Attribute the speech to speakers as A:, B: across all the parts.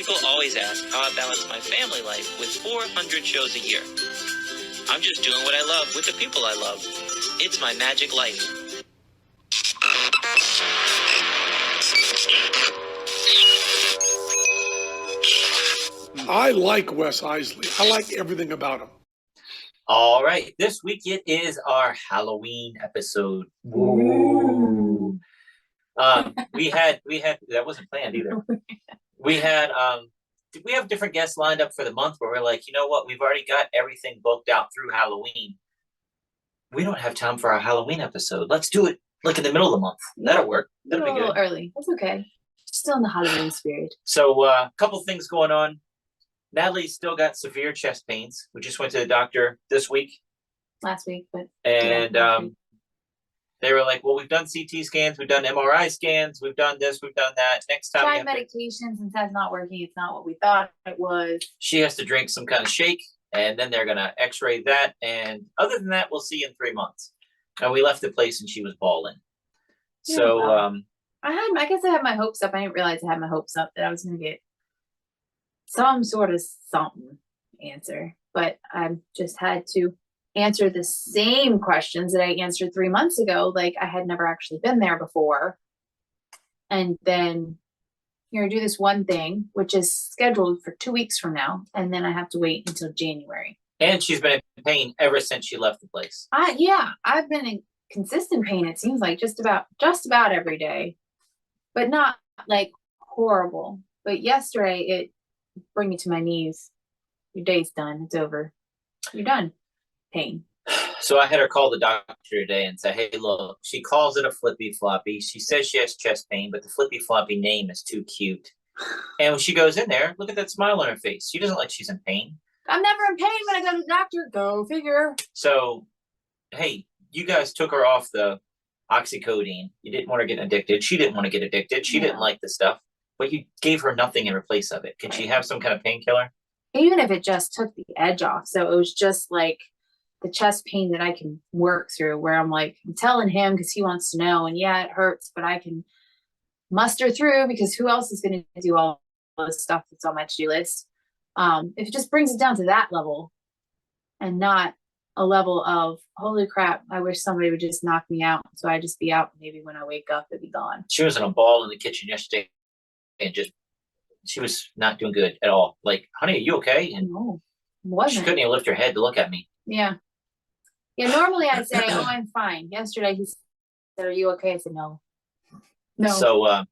A: People always ask how I balance my family life with 400 shows a year. I'm just doing what I love with the people I love. It's my magic life.
B: I like Wes Iseli. I like everything about him.
C: All right. This week it is our Halloween episode. Woo. We had that wasn't planned either. We have different guests lined up for the month, but we're like, you know what? We've already got everything booked out through Halloween. We don't have time for our Halloween episode. Let's do it like in the middle of the month. That'll work. That'll be good.
D: A little early. That's okay. Still in the Halloween spirit.
C: So a couple things going on. Natalie's still got severe chest pains. We just went to the doctor this week.
D: Last week, but
C: and they were like, well, we've done CT scans, we've done MRI scans, we've done this, we've done that. Next time
D: tried medications and that's not working. It's not what we thought it was.
C: She has to drink some kind of shake, and then they're gonna x-ray that. And other than that, we'll see you in 3 months. And we left the place and she was bawling.
D: Yeah,
C: so
D: well, I guess I had my hopes up. I didn't realize I had my hopes up that I was gonna get some sort of something answer, but I just had to answer the same questions that I answered 3 months ago. Like I had never actually been there before. And then you're gonna do this one thing, which is scheduled for 2 weeks from now. And then I have to wait until January.
C: And she's been in pain ever since she left the place.
D: Yeah, I've been in consistent pain. It seems like just about every day, but not like horrible. But yesterday it bring me to my knees. Your day's done. It's over. You're done. Pain.
C: So I had her call the doctor today and say, hey, look, she calls it a flippy floppy. She says she has chest pain, but the flippy floppy name is too cute. And when she goes in there, look at that smile on her face. She doesn't like she's in pain.
D: I'm never in pain when I go to the doctor. Go figure.
C: So, hey, you guys took her off the oxycodone. You didn't want her getting addicted. She didn't want to get addicted. She didn't like the stuff. But you gave her nothing in replace of it. Can she have some kind of painkiller?
D: Even if it just took the edge off. So it was just like the chest pain that I can work through, where I'm like, I'm telling him because he wants to know. And yeah, it hurts, but I can muster through because who else is going to do all this stuff that's on my to-do list? If it just brings it down to that level and not a level of, holy crap, I wish somebody would just knock me out. So I'd just be out. Maybe when I wake up, it'd be gone.
C: She was in a ball in the kitchen yesterday. And she was not doing good at all. Like, honey, are you okay? And
D: no, wasn't.
C: She couldn't even lift her head to look at me.
D: Yeah. Normally I'd say, oh, I'm fine. Yesterday he said, are you okay? I said, no.
C: So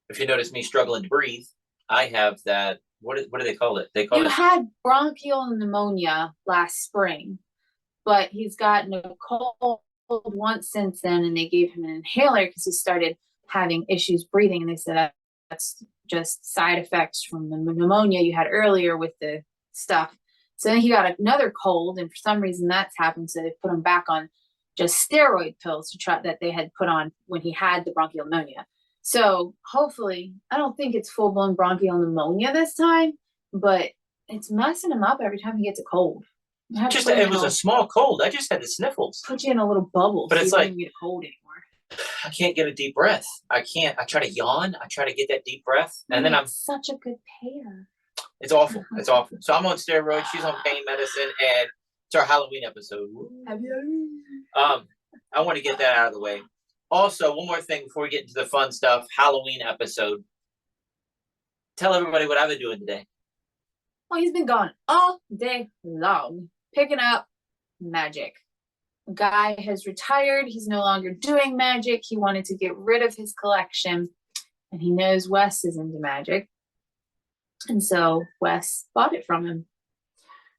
C: if you notice me struggling to breathe, I have that. What do they call it? They call
D: you had bronchial pneumonia last spring, but he's gotten a cold once since then, and they gave him an inhaler because he started having issues breathing, and they said that's just side effects from the pneumonia you had earlier with the stuff. So then he got another cold, and for some reason that's happened. So they put him back on just steroid pills to try that they had put on when he had the bronchial pneumonia. So hopefully, I don't think it's full blown bronchial pneumonia this time, but it's messing him up every time he gets a cold.
C: It was a small cold. I just had the sniffles.
D: Put you in a little bubble,
C: but
D: so
C: it's
D: you
C: like
D: don't get a cold anymore.
C: I can't get a deep breath. I can't. I try to yawn. I try to get that deep breath, and then I'm
D: such a good pair.
C: It's awful. It's awful. So I'm on steroids. She's on pain medicine, and it's our Halloween episode. I want to get that out of the way. Also, one more thing before we get into the fun stuff. Halloween episode. Tell everybody what I've been doing today.
D: Well, he's been gone all day long, picking up magic. A guy has retired. He's no longer doing magic. He wanted to get rid of his collection, and he knows Wes is into magic. And so Wes bought it from him.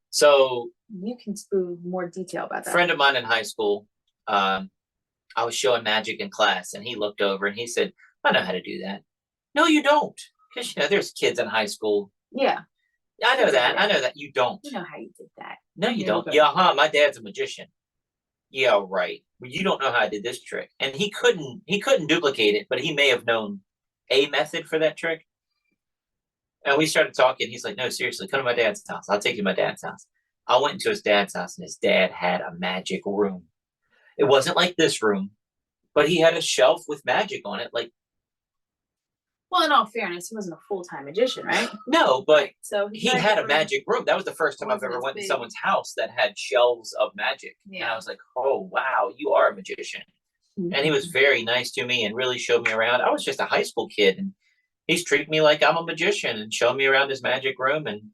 C: So
D: you can spew more detail about that.
C: A friend of mine in high school, I was showing magic in class, and he looked over and he said, I know how to do that. No, you don't. Because, there's kids in high school.
D: Yeah.
C: I know that. I know that. You don't.
D: You know how you did that.
C: No, you don't. Yeah, my dad's a magician. Yeah, right. Well, you don't know how I did this trick. And he couldn't duplicate it, but he may have known a method for that trick. And we started talking. He's like, no, seriously, come to my dad's house. I'll take you to my dad's house. I went into his dad's house, and his dad had a magic room. It wasn't like this room, but he had a shelf with magic on it. Like,
D: Well, in all fairness, he wasn't a full-time magician, right?
C: No, but
D: So
C: he had a magic room. That was the first time I've ever went to someone's house that had shelves of magic. And I was like, oh, wow, you are a magician.
D: Mm-hmm.
C: And he was very nice to me and really showed me around. I was just a high school kid, and he's treated me like I'm a magician and showed me around his magic room. And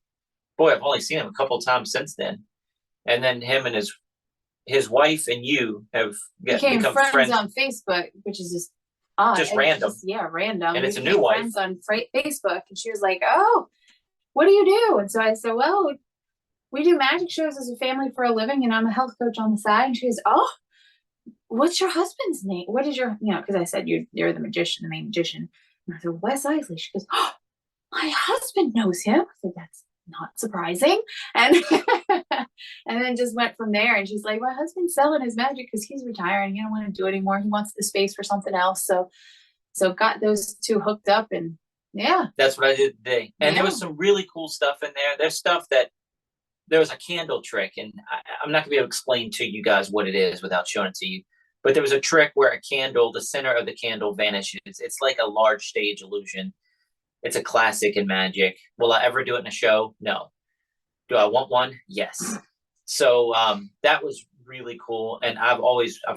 C: boy, I've only seen him a couple of times since then. And then him and his wife and you have
D: become friends on Facebook, which is just odd.
C: Just random.
D: Random.
C: And it's a new wife.
D: Friends on Facebook, and she was like, "Oh, what do you do?" And so I said, "Well, we do magic shows as a family for a living, and I'm a health coach on the side." And she goes, "Oh, what's your husband's name? What is your, because I said you're the magician, the main magician." And I said, "Wes Iseli." She goes, "Oh, my husband knows him." I said, "That's not surprising." And and then just went from there. And she's like, "My husband's selling his magic because he's retiring. He don't want to do it anymore. He wants the space for something else." So got those two hooked up, and yeah.
C: That's what I did today. And there was some really cool stuff in there. There's stuff that there was a candle trick, and I'm not gonna be able to explain to you guys what it is without showing it to you. But there was a trick where a candle, the center of the candle vanishes. It's like a large stage illusion. It's a classic in magic. Will I ever do it in a show? No. Do I want one? Yes. So that was really cool. And I've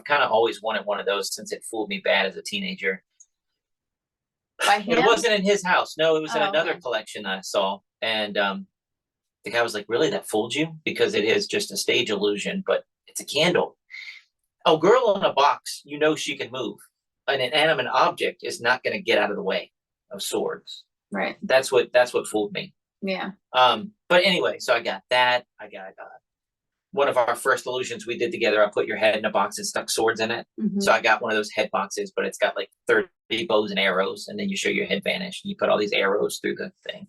C: kind of always wanted one of those since it fooled me bad as a teenager.
D: By him?
C: It wasn't in his house. No, it was in another collection I saw. And the guy was like, "Really? That fooled you?" Because it is just a stage illusion, but it's a candle. A girl in a box, she can move. An inanimate object is not going to get out of the way of swords.
D: Right.
C: That's what fooled me.
D: Yeah.
C: But anyway, so I got that. I got one of our first illusions we did together. I put your head in a box and stuck swords in it.
D: Mm-hmm.
C: So I got one of those head boxes, but it's got like 30 bows and arrows, and then you show your head vanish, and you put all these arrows through the thing.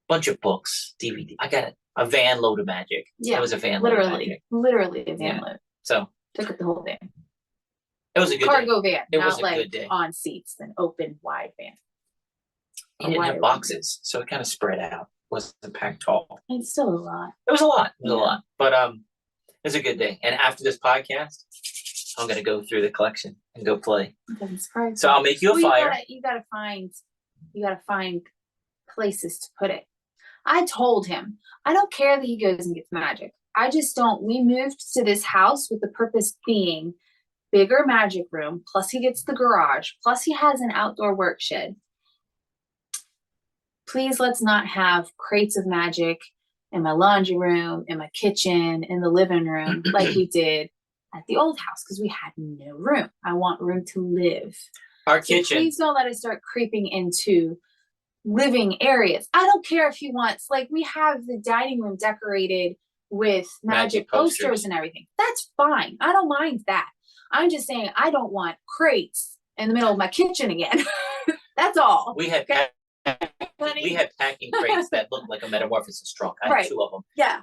C: Bunch of books, DVD. I got a van load of magic.
D: Yeah,
C: it was a van load of magic.
D: Literally a van load.
C: So
D: took up the whole van.
C: It was a good
D: cargo
C: day.
D: van.
C: It
D: not
C: was a
D: like
C: good day.
D: On seats, an open wide van.
C: He didn't have boxes, so it kind of spread out. Wasn't packed tall.
D: It's still a lot.
C: It was a lot. It was a lot. But it was a good day. And after this podcast, I'm gonna go through the collection and go play. So I'll make you a fire.
D: You gotta find places to put it. I told him, I don't care that he goes and gets magic. I just don't. We moved to this house with the purpose being bigger magic room, plus he gets the garage, plus he has an outdoor work shed. Please, let's not have crates of magic in my laundry room, in my kitchen, in the living room, like we did at the old house, because we had no room. I want room to live.
C: Our kitchen.
D: Please don't let us start creeping into living areas. I don't care if he wants, like, we have the dining room decorated with magic posters and everything. That's fine. I don't mind that. I'm just saying I don't want crates in the middle of my kitchen again. That's all.
C: We had packing crates that looked like a metamorphosis trunk. I had 2 of them.
D: Yeah.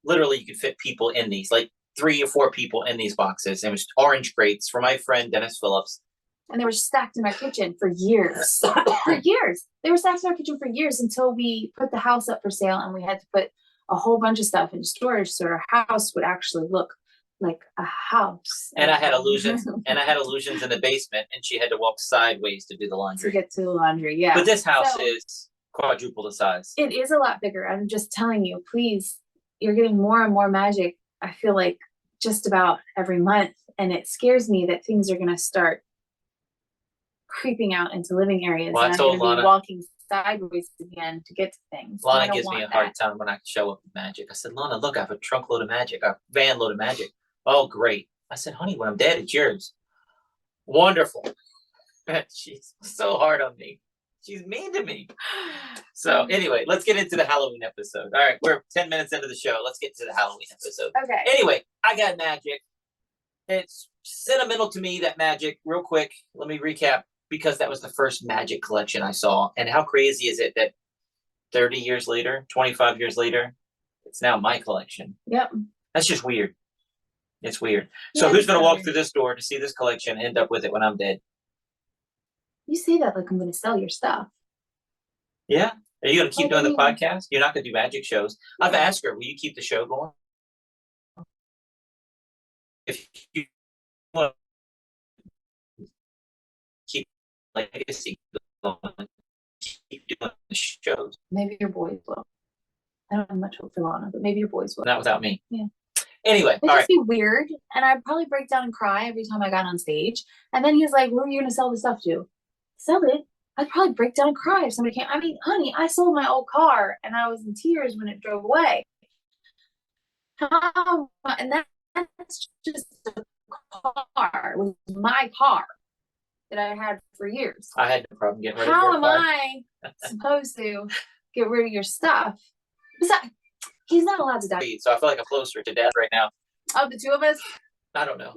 C: Literally, you could fit people in these, like 3 or 4 people in these boxes. It was orange crates for my friend Dennis Phillips.
D: And they were stacked in our kitchen for years. For years. They were stacked in our kitchen for years until we put the house up for sale, and we had to put a whole bunch of stuff in storage so our house would actually look like a house.
C: And I had illusions in the basement, and she had to walk sideways to do the laundry.
D: To get to the laundry, yeah.
C: But this house is quadruple the size.
D: It is a lot bigger. I'm just telling you, please, you're getting more and more magic, I feel like, just about every month. And it scares me that things are going to start creeping out into living areas.
C: Well,
D: and
C: I told
D: I'm going to
C: Lana,
D: be walking sideways again to get to things.
C: Lana gives me a hard time when I show up with magic. I said, "Lana, look, I have a trunk load of magic, a van load of magic." "Oh, great." I said, "Honey, when I'm dead, it's yours." Wonderful. She's so hard on me. She's mean to me. So anyway, let's get into the Halloween episode. All right, we're 10 minutes into the show. Let's get to the Halloween episode.
D: Okay.
C: Anyway, I got magic. It's sentimental to me, that magic. Real quick, let me recap, because that was the first magic collection I saw. And how crazy is it that 30 years later, 25 years later, it's now my collection?
D: Yep.
C: That's just weird. It's weird. So who's going to walk through this door to see this collection and end up with it when I'm dead?
D: You say that like I'm going to sell your stuff.
C: Yeah. Are you going to keep doing the podcast? You're not going to do magic shows. I've asked her, will you keep the show going? If you want to keep legacy keep doing the shows.
D: Maybe your boys will. I don't have much hope for Lana, but maybe your boys will.
C: Not without me.
D: Yeah.
C: Anyway,
D: It'd
C: all
D: just
C: right.
D: be weird, and I'd probably break down and cry every time I got on stage. And then he's like, "Who are you gonna sell the stuff to?" Sell it. I'd probably break down and cry if somebody came. I mean, honey, I sold my old car, and I was in tears when it drove away. How? And that's just a car. It was my car that I had for years.
C: I had no problem getting rid of
D: How
C: your
D: am
C: car.
D: I supposed to get rid of your stuff? Besides, he's not allowed to die.
C: So I feel like I'm closer to death right now.
D: Of the two of us,
C: I don't know.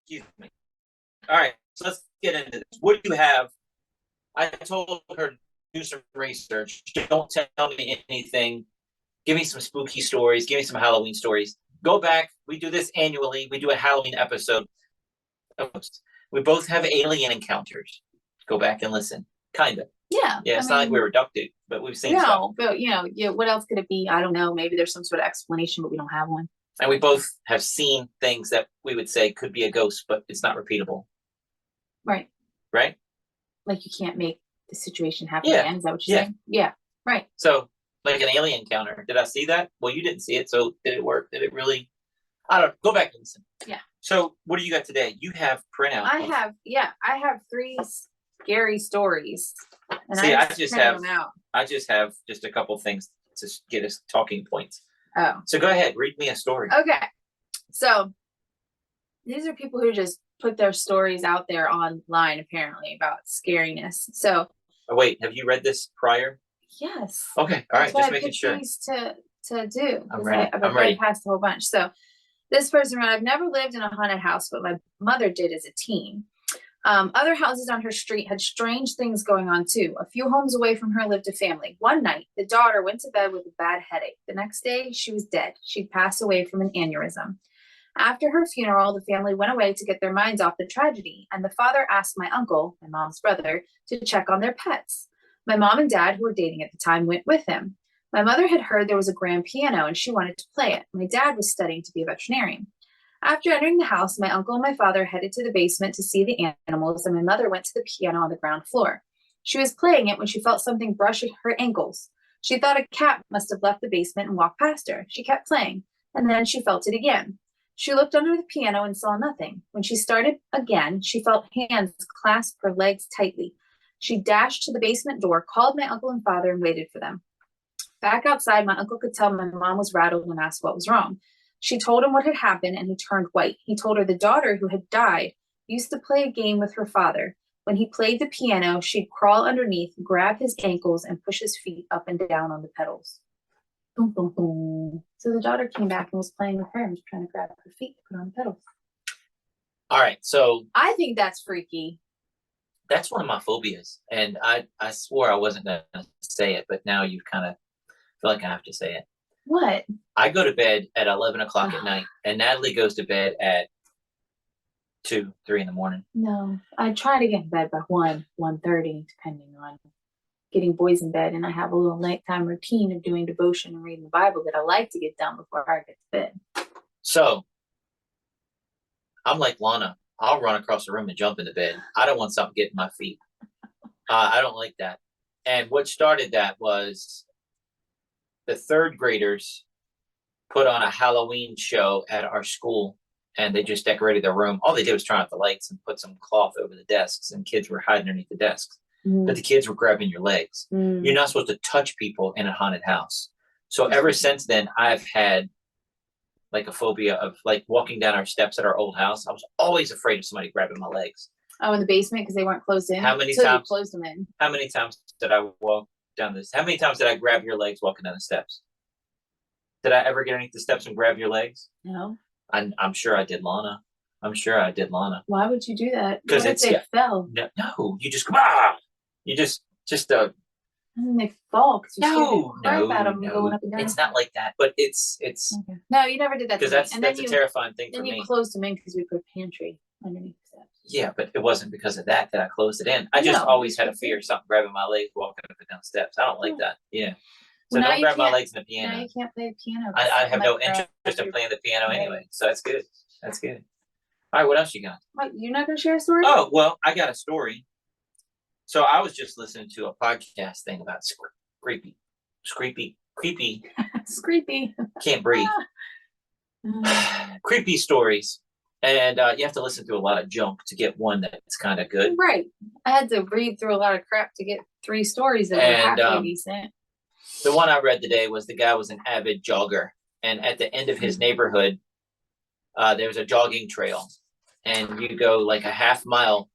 C: Excuse me. All right, so let's get into this. What do you have? I told her to do some research. Don't tell me anything. Give me some spooky stories. Give me some Halloween stories. Go back. We do this annually. We do a Halloween episode. We both have alien encounters. Go back and listen. Kind of.
D: yeah.
C: Yeah, it's not like we're abducted, but we've seen stuff.
D: No, but yeah, what else could it be? I don't know. Maybe there's some sort of explanation, but we don't have one.
C: And we both have seen things that we would say could be a ghost, but it's not repeatable.
D: Right.
C: Right?
D: Like you can't make the situation happen
C: Yeah.
D: again. Is that what you're saying? Yeah. Right.
C: So, like an alien encounter. Did I see that? Well, you didn't see it. So, did it work? Did it really? I don't know. Go back and listen.
D: Yeah.
C: So, what do you got today? You have printout.
D: I have 3 scary stories. And
C: See, I just
D: printed
C: have
D: them out.
C: I just have just a couple things to get us talking points.
D: Oh.
C: So go ahead, read me a story.
D: Okay. So these are people who just put their stories out there online, apparently, about scariness. So
C: Oh, wait, have you read this prior?
D: yes.
C: Okay, all right,
D: That's why
C: just
D: I
C: making
D: picked
C: sure.
D: these to do.
C: I'm ready.
D: I've
C: I'm ready.
D: read past a whole bunch. So this person wrote, I've never lived in a haunted house, but my mother did as a teen. Other houses on her street had strange things going on too. A few homes away from her lived a family. One night, the daughter went to bed with a bad headache. The next day, she was dead. She'd passed away from an aneurysm. After her funeral, the family went away to get their minds off the tragedy, and the father asked my uncle, my mom's brother, to check on their pets. My mom and dad, who were dating at the time, went with him. My mother had heard there was a grand piano and she wanted to play it. My dad was studying to be a veterinarian. After entering the house, my uncle and my father headed to the basement to see the animals, and my mother went to the piano on the ground floor. She was playing it when she felt something brush her ankles. She thought a cat must have left the basement and walked past her. She kept playing, and then she felt it again. She looked under the piano and saw nothing. When she started again, she felt hands clasp her legs tightly. She dashed to the basement door, called my uncle and father, and waited for them. Back outside, my uncle could tell my mom was rattled and asked what was wrong. She told him what had happened, and he turned white. He told her the daughter who had died used to play a game with her father. When he played the piano, she'd crawl underneath, grab his ankles, and push his feet up and down on the pedals. Boom, boom, boom. So the daughter came back and was playing with her and was trying to grab her feet to put on the pedals.
C: All right, so
D: I think that's freaky.
C: that's one of my phobias, and I swore I wasn't going to say it, but now you kind of feel like I have to say it.
D: What?
C: I go to bed at 11 o'clock at night, and Natalie goes to bed at 2, 3 in the morning.
D: No, I try to get in bed by 1:30, depending on getting boys in bed. And I have a little nighttime routine of doing devotion and reading the Bible that I like to get done before I get to bed.
C: So I'm like Lana. I'll run across the room and jump into bed. I don't want something getting my feet. I don't like that. And what started that was the 3rd graders put on a Halloween show at our school, and they just decorated their room. All they did was turn off the lights and put some cloth over the desks, and kids were hiding underneath the desks. But the kids were grabbing your legs. You're not supposed to touch people in a haunted house. So ever since then, I've had like a phobia of like walking down our steps at our old house. I was always afraid of somebody grabbing my legs.
D: Oh, in the basement because they weren't closed in?
C: How many
D: So
C: times?
D: you closed them in.
C: How many times did I walk down this? How many times did I grab your legs walking down the steps? Did I ever get underneath the steps and grab your legs?
D: No.
C: I'm sure I did, Lana. I'm sure I did, Lana.
D: Why would you do that?
C: Because
D: What if they fell?
C: No, you just you just
D: And then they fall because you
C: no,
D: shoot the crap out of them going up and down.
C: it's not like that. But it's
D: Okay. No, you never did that.
C: because
D: To me.
C: that's
D: And
C: that's
D: then
C: a terrifying thing for
D: then
C: me.
D: you closed them in because we put a pantry underneath the steps.
C: Yeah, but it wasn't because of that I closed it in. I just
D: No.
C: always had a fear of something grabbing my legs walking up and down steps. I don't like that. Yeah. So
D: Well, now
C: don't
D: you
C: grab my
D: can't-
C: legs in the
D: Now
C: piano.
D: you can't play the piano.
C: I have no
D: Like,
C: interest in playing the piano
D: Right.
C: anyway. So that's good. That's good. All right, what else you got?
D: What, you're not going to share a story?
C: Oh, well, I got a story. So I was just listening to a podcast thing about creepy,
D: It's creepy.
C: can't breathe, creepy stories. And you have to listen to a lot of junk to get one that's kind of good.
D: Right. I had to read through a lot of crap to get 3 stories that were
C: And,
D: halfway decent.
C: The one I read today was the guy was an avid jogger. And at the end of his neighborhood, there's a jogging trail. And you go like a half mile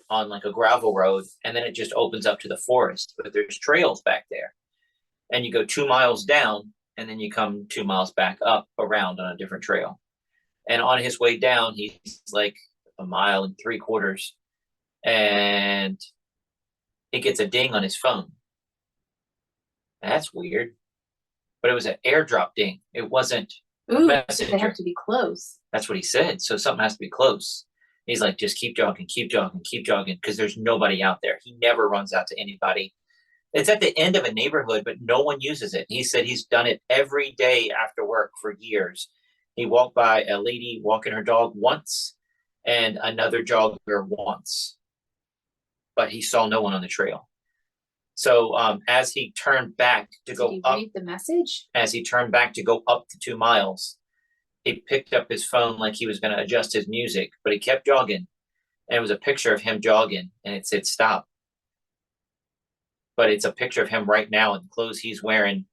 C: on like a gravel road, and then it just opens up to the forest. But there's trails back there. And you go 2 miles down, and then you come 2 miles back up around on a different trail. And on his way down, he's like 1.75 miles, and he gets a ding on his phone. That's weird. But it was an airdrop ding. It wasn't a
D: Ooh, so
C: messenger.
D: they have to be close.
C: That's what he said. So something has to be close. He's like, just keep jogging, because there's nobody out there. He never runs out to anybody. It's at the end of a neighborhood, but no one uses it. He said he's done it every day after work for years. He walked by a lady walking her dog once and another jogger once, but he saw no one on the trail. So as he turned back to
D: Did
C: go
D: he
C: up,
D: read the message?
C: as he turned back to go up to 2 miles, he picked up his phone like he was going to adjust his music, but he kept jogging. And it was a picture of him jogging, and it said stop. But it's a picture of him right now in the clothes he's wearing.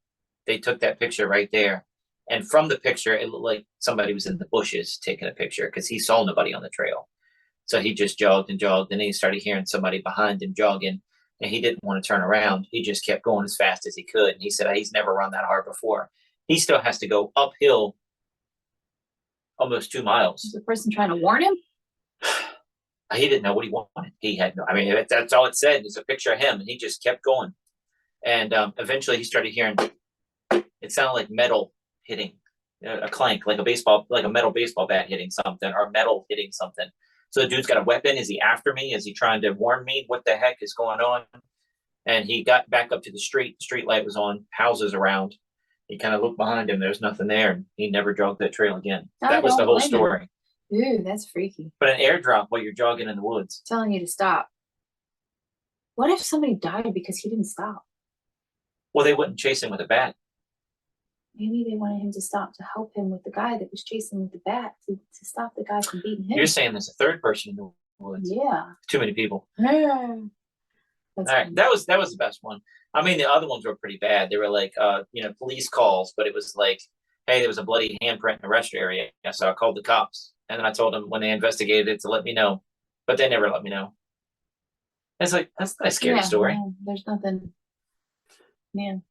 C: They took that picture right there. And from the picture, it looked like somebody was in the bushes taking a picture because he saw nobody on the trail. So he just jogged, and then he started hearing somebody behind him jogging, and he didn't want to turn around. He just kept going as fast as he could. And he said he's never run that hard before. He still has to go uphill almost 2 miles.
D: Was the person trying to warn him?
C: He didn't know what he wanted. He had no, I mean, that's all it said. It's a picture of him, and he just kept going. And eventually he started hearing, it sounded like metal hitting, a clank, like a metal baseball bat hitting something, or metal hitting something. So the dude's got a weapon. Is he after me? Is he trying to warn me? What the heck is going on? And he got back up to the street. The street light was on, houses around. He kind of looked behind him. There's nothing there. And he never jogged that trail again. That was the whole story.
D: Ooh, that's freaky.
C: But an airdrop while you're jogging in the woods.
D: Telling you to stop. What if somebody died because he didn't stop?
C: Well, they wouldn't chase him with a bat.
D: Maybe they wanted him to stop to help him with the guy that was chasing with the bat to stop the guy from beating him.
C: You're saying there's a third person in the woods.
D: Yeah.
C: Too many people.
D: Yeah.
C: All right, that was the best one. I mean, the other ones were pretty bad. They were like, police calls, but it was like, hey, there was a bloody handprint in the rest area. So I called the cops, and then I told them when they investigated it to let me know, but they never let me know. It's like, that's not a scary story.
D: No, there's nothing, man.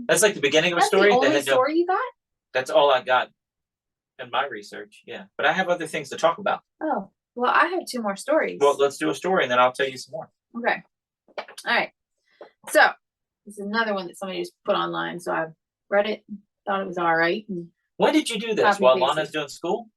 C: That's like the beginning of a
D: That's
C: story.
D: the only story you got?
C: That's all I got in my research. Yeah, but I have other things to talk about.
D: Oh, well, I have 2 more stories.
C: Well, let's do a story, and then I'll tell you some more.
D: Okay. All right. So this is another one that somebody just put online. So I read it, thought it was all right.
C: When did you do this? While Lana's doing school?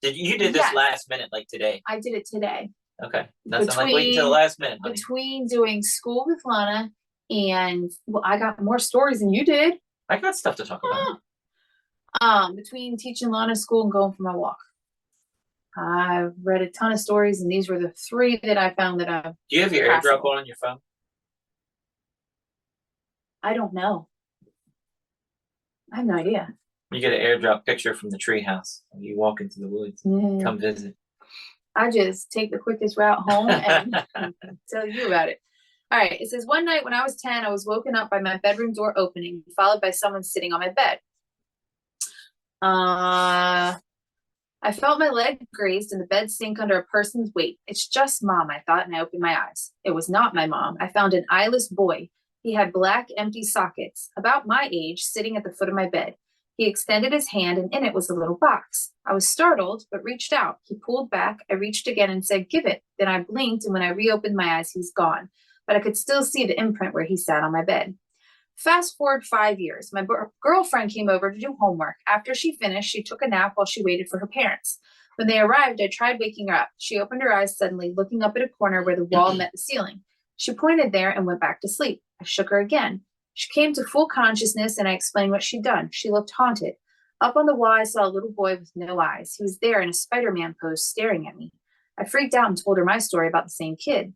C: You did this last minute, like today?
D: I did it today.
C: Okay. Nothing like waiting till the last minute, honey.
D: Between doing school with Lana and, well, I got more stories than you did.
C: I got stuff to talk about.
D: Between teaching Lana school and going for my walk. I've read a ton of stories, and these were the 3 that I found that I've.
C: Do you have your AirDrop on your phone?
D: I don't know. I have no idea.
C: You get an AirDrop picture from the treehouse when you walk into the woods. Come visit.
D: I just take the quickest route home and tell you about it. All right. It says, one night when I was 10, I was woken up by my bedroom door opening, followed by someone sitting on my bed. I felt my leg grazed and the bed sink under a person's weight. It's just Mom, I thought, and I opened my eyes. It was not my mom. I found an eyeless boy. He had black, empty sockets, about my age, sitting at the foot of my bed. He extended his hand, and in it was a little box. I was startled, but reached out. He pulled back. I reached again and said, give it. Then I blinked, and when I reopened my eyes, he's gone. But I could still see the imprint where he sat on my bed. Fast forward 5 years. My girlfriend came over to do homework. After she finished, she took a nap while she waited for her parents. When they arrived, I tried waking her up. She opened her eyes suddenly, looking up at a corner where the wall met the ceiling. She pointed there and went back to sleep. I shook her again. She came to full consciousness, and I explained what she'd done. She looked haunted. Up on the wall, I saw a little boy with no eyes. He was there in a Spider-Man pose staring at me. I freaked out and told her my story about the same kid.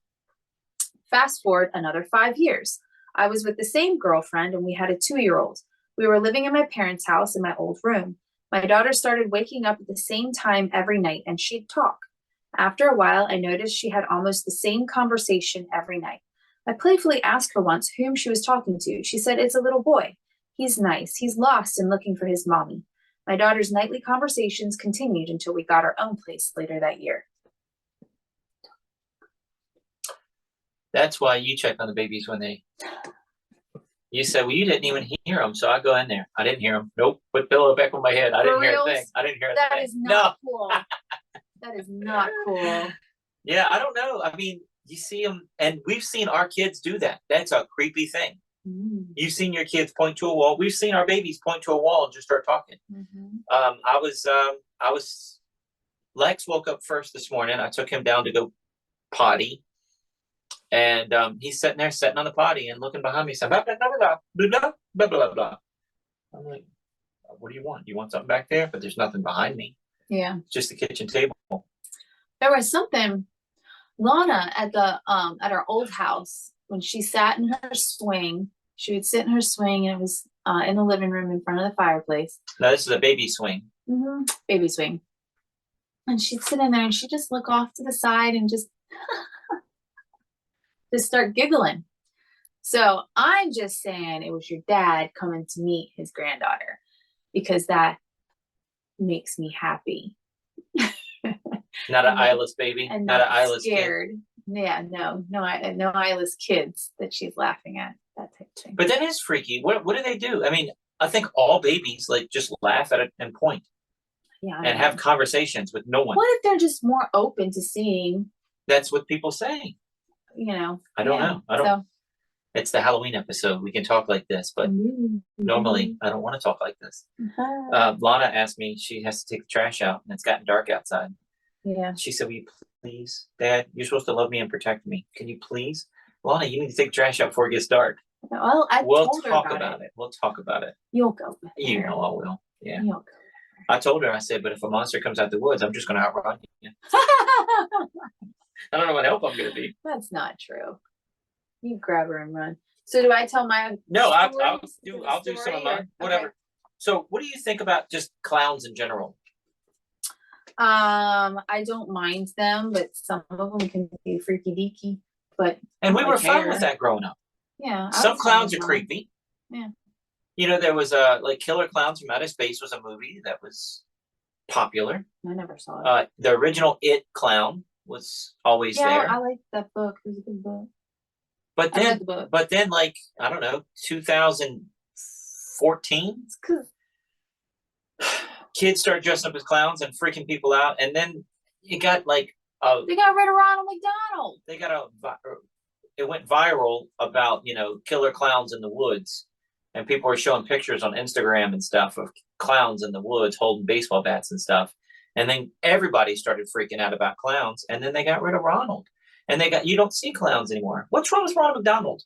D: Fast forward another 5 years. I was with the same girlfriend and we had a 2-year-old. We were living in my parents' house in my old room. My daughter started waking up at the same time every night and she'd talk. After a while, I noticed she had almost the same conversation every night. I playfully asked her once whom she was talking to. She said, "It's a little boy. He's nice. He's lost and looking for his mommy." My daughter's nightly conversations continued until we got our own place later that year.
C: That's why you check on the babies when they. You said, well, you didn't even hear them, so I go in there. I didn't hear them. Nope. Put pillow back on my head. I didn't hear a thing. I didn't hear a thing.
D: That is not cool. That is not cool.
C: Yeah, I don't know. I mean, you see them, and we've seen our kids do that. That's a creepy thing. You've seen your kids point to a wall. We've seen our babies point to a wall and just start talking. I was. Lex woke up first this morning. I took him down to go potty. And he's sitting there, sitting on the potty and looking behind me, saying, blah, blah, blah, blah, blah, blah, blah, blah. I'm like, what do you want? You want something back there? But there's nothing behind me.
D: Yeah.
C: It's just the kitchen table.
D: There was something, Lana at our old house, when she sat in her swing, she would sit in her swing and it was in the living room in front of the fireplace.
C: Now, this is a baby swing.
D: Baby swing. And she'd sit in there and she'd just look off to the side and just start giggling. So I'm just saying it was your dad coming to meet his granddaughter because that makes me happy.
C: Not an eyeless baby,
D: and
C: not an eyeless
D: scared.
C: kid.
D: Yeah, no eyeless kids that she's laughing at, that type of thing.
C: But that is freaky. What do they do? I mean, I think all babies like just laugh at it and point. Yeah, and have conversations with no one.
D: What if they're just more open to seeing?
C: That's what people say.
D: You know,
C: I don't know. I don't. So, it's the Halloween episode. We can talk like this, but normally I don't want to talk like this. Lana asked me, she has to take the trash out, and it's gotten dark outside.
D: Yeah.
C: She said, "Will you please, Dad? You're supposed to love me and protect me. Can you please, Lana? You need to take the trash out before it gets dark."
D: Well, we'll talk
C: about it. We'll talk about it.
D: You'll go with her.
C: You know I will. Yeah.
D: You'll go.
C: I told her. I said, "But if a monster comes out the woods, I'm just going to outrun you." I don't know what help I'm gonna be.
D: That's not true. You grab her and run. So do I tell my?
C: No, I'll do some of mine. Whatever. Okay. So, what do you think about just clowns in general?
D: I don't mind them, but some of them can be freaky deaky.
C: And we were fine with that growing up.
D: Yeah.
C: Some clowns are creepy.
D: Yeah.
C: You know, there was like Killer Clowns from Outer Space was a movie that was popular.
D: I never saw it.
C: The original It clown was always there.
D: Yeah, I liked that book. It was a good book.
C: But then, like, I don't know, 2014, kids started dressing up as clowns and freaking people out, and then it got like
D: they got rid of Ronald McDonald.
C: It went viral about, you know, killer clowns in the woods, and people were showing pictures on Instagram and stuff of clowns in the woods holding baseball bats and stuff. And then everybody started freaking out about clowns, and then they got rid of Ronald. And you don't see clowns anymore. What's wrong with Ronald McDonald?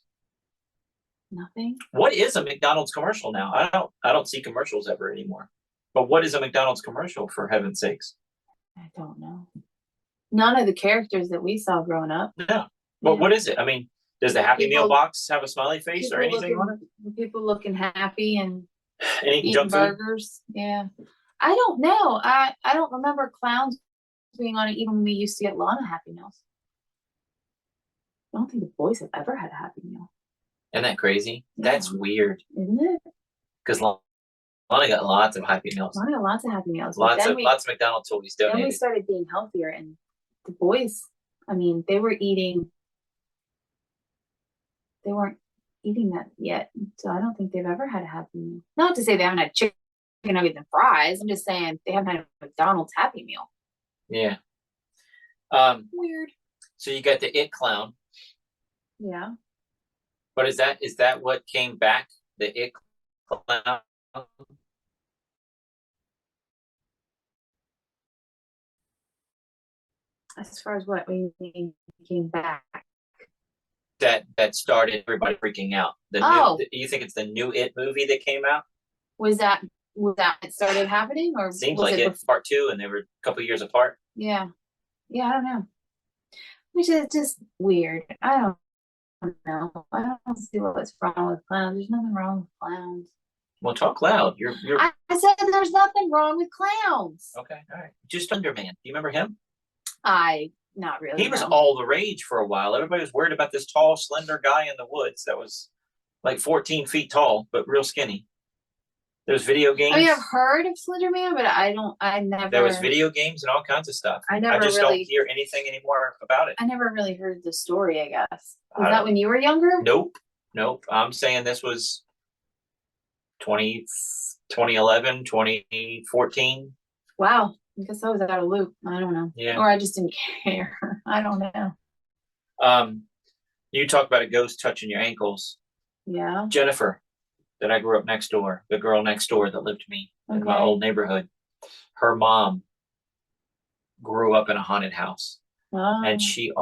D: Nothing.
C: What is a McDonald's commercial now? I don't see commercials ever anymore. But what is a McDonald's commercial, for heaven's sakes?
D: I don't know. None of the characters that we saw growing up.
C: No. But what is it? I mean, does the Happy Meal box have a smiley face or anything on it?
D: People looking happy and
C: eating
D: burgers. Yeah. I don't know. I don't remember clowns being on it even when we used to get Lana Happy Meals. I don't think the boys have ever had a Happy Meal.
C: Isn't that crazy? Yeah. That's weird.
D: Isn't it?
C: Because Lana got lots of Happy Meals.
D: Lana got lots of Happy Meals.
C: Lots of McDonald's toys donated.
D: Then we started being healthier, and the boys, I mean, they weren't eating that yet. So I don't think they've ever had a Happy Meal. Not to say they haven't had chicken nuggets and fries. I'm just saying they haven't had a McDonald's Happy Meal.
C: Yeah.
D: Weird.
C: So you got the It clown.
D: Yeah.
C: But is that what came back? The It clown?
D: As far as what we came back.
C: That started everybody freaking out. You think it's the new It movie that came out?
D: Was that Was that it started happening, or
C: Seems
D: was
C: like it's part 2, and they were a couple years apart.
D: Yeah, I don't know. Which is just weird. I don't know. I don't see what's wrong with clowns. There's nothing wrong with clowns.
C: Well, talk loud. You're
D: I said there's nothing wrong with clowns.
C: okay. All right. Just Underman. Do you remember him?
D: Not really.
C: He was
D: no.
C: all the rage for a while. Everybody was worried about this tall, slender guy in the woods that was like 14 feet tall, but real skinny. There's video games.
D: I mean, I've heard of Slender Man, but I never.
C: There was video games and all kinds of stuff.
D: I never
C: just
D: really
C: don't hear anything anymore about it.
D: I never really heard the story, I guess. Was that when you were younger?
C: Nope. I'm saying this was 2011, 2014.
D: Wow. I guess I was out of loop. I don't know.
C: Yeah.
D: Or I just didn't care. I don't know.
C: You talk about a ghost touching your ankles.
D: Yeah.
C: Jennifer, that I grew up next door, the girl next door that lived to me in my old neighborhood, her mom grew up in a haunted house.
D: Oh,
C: and she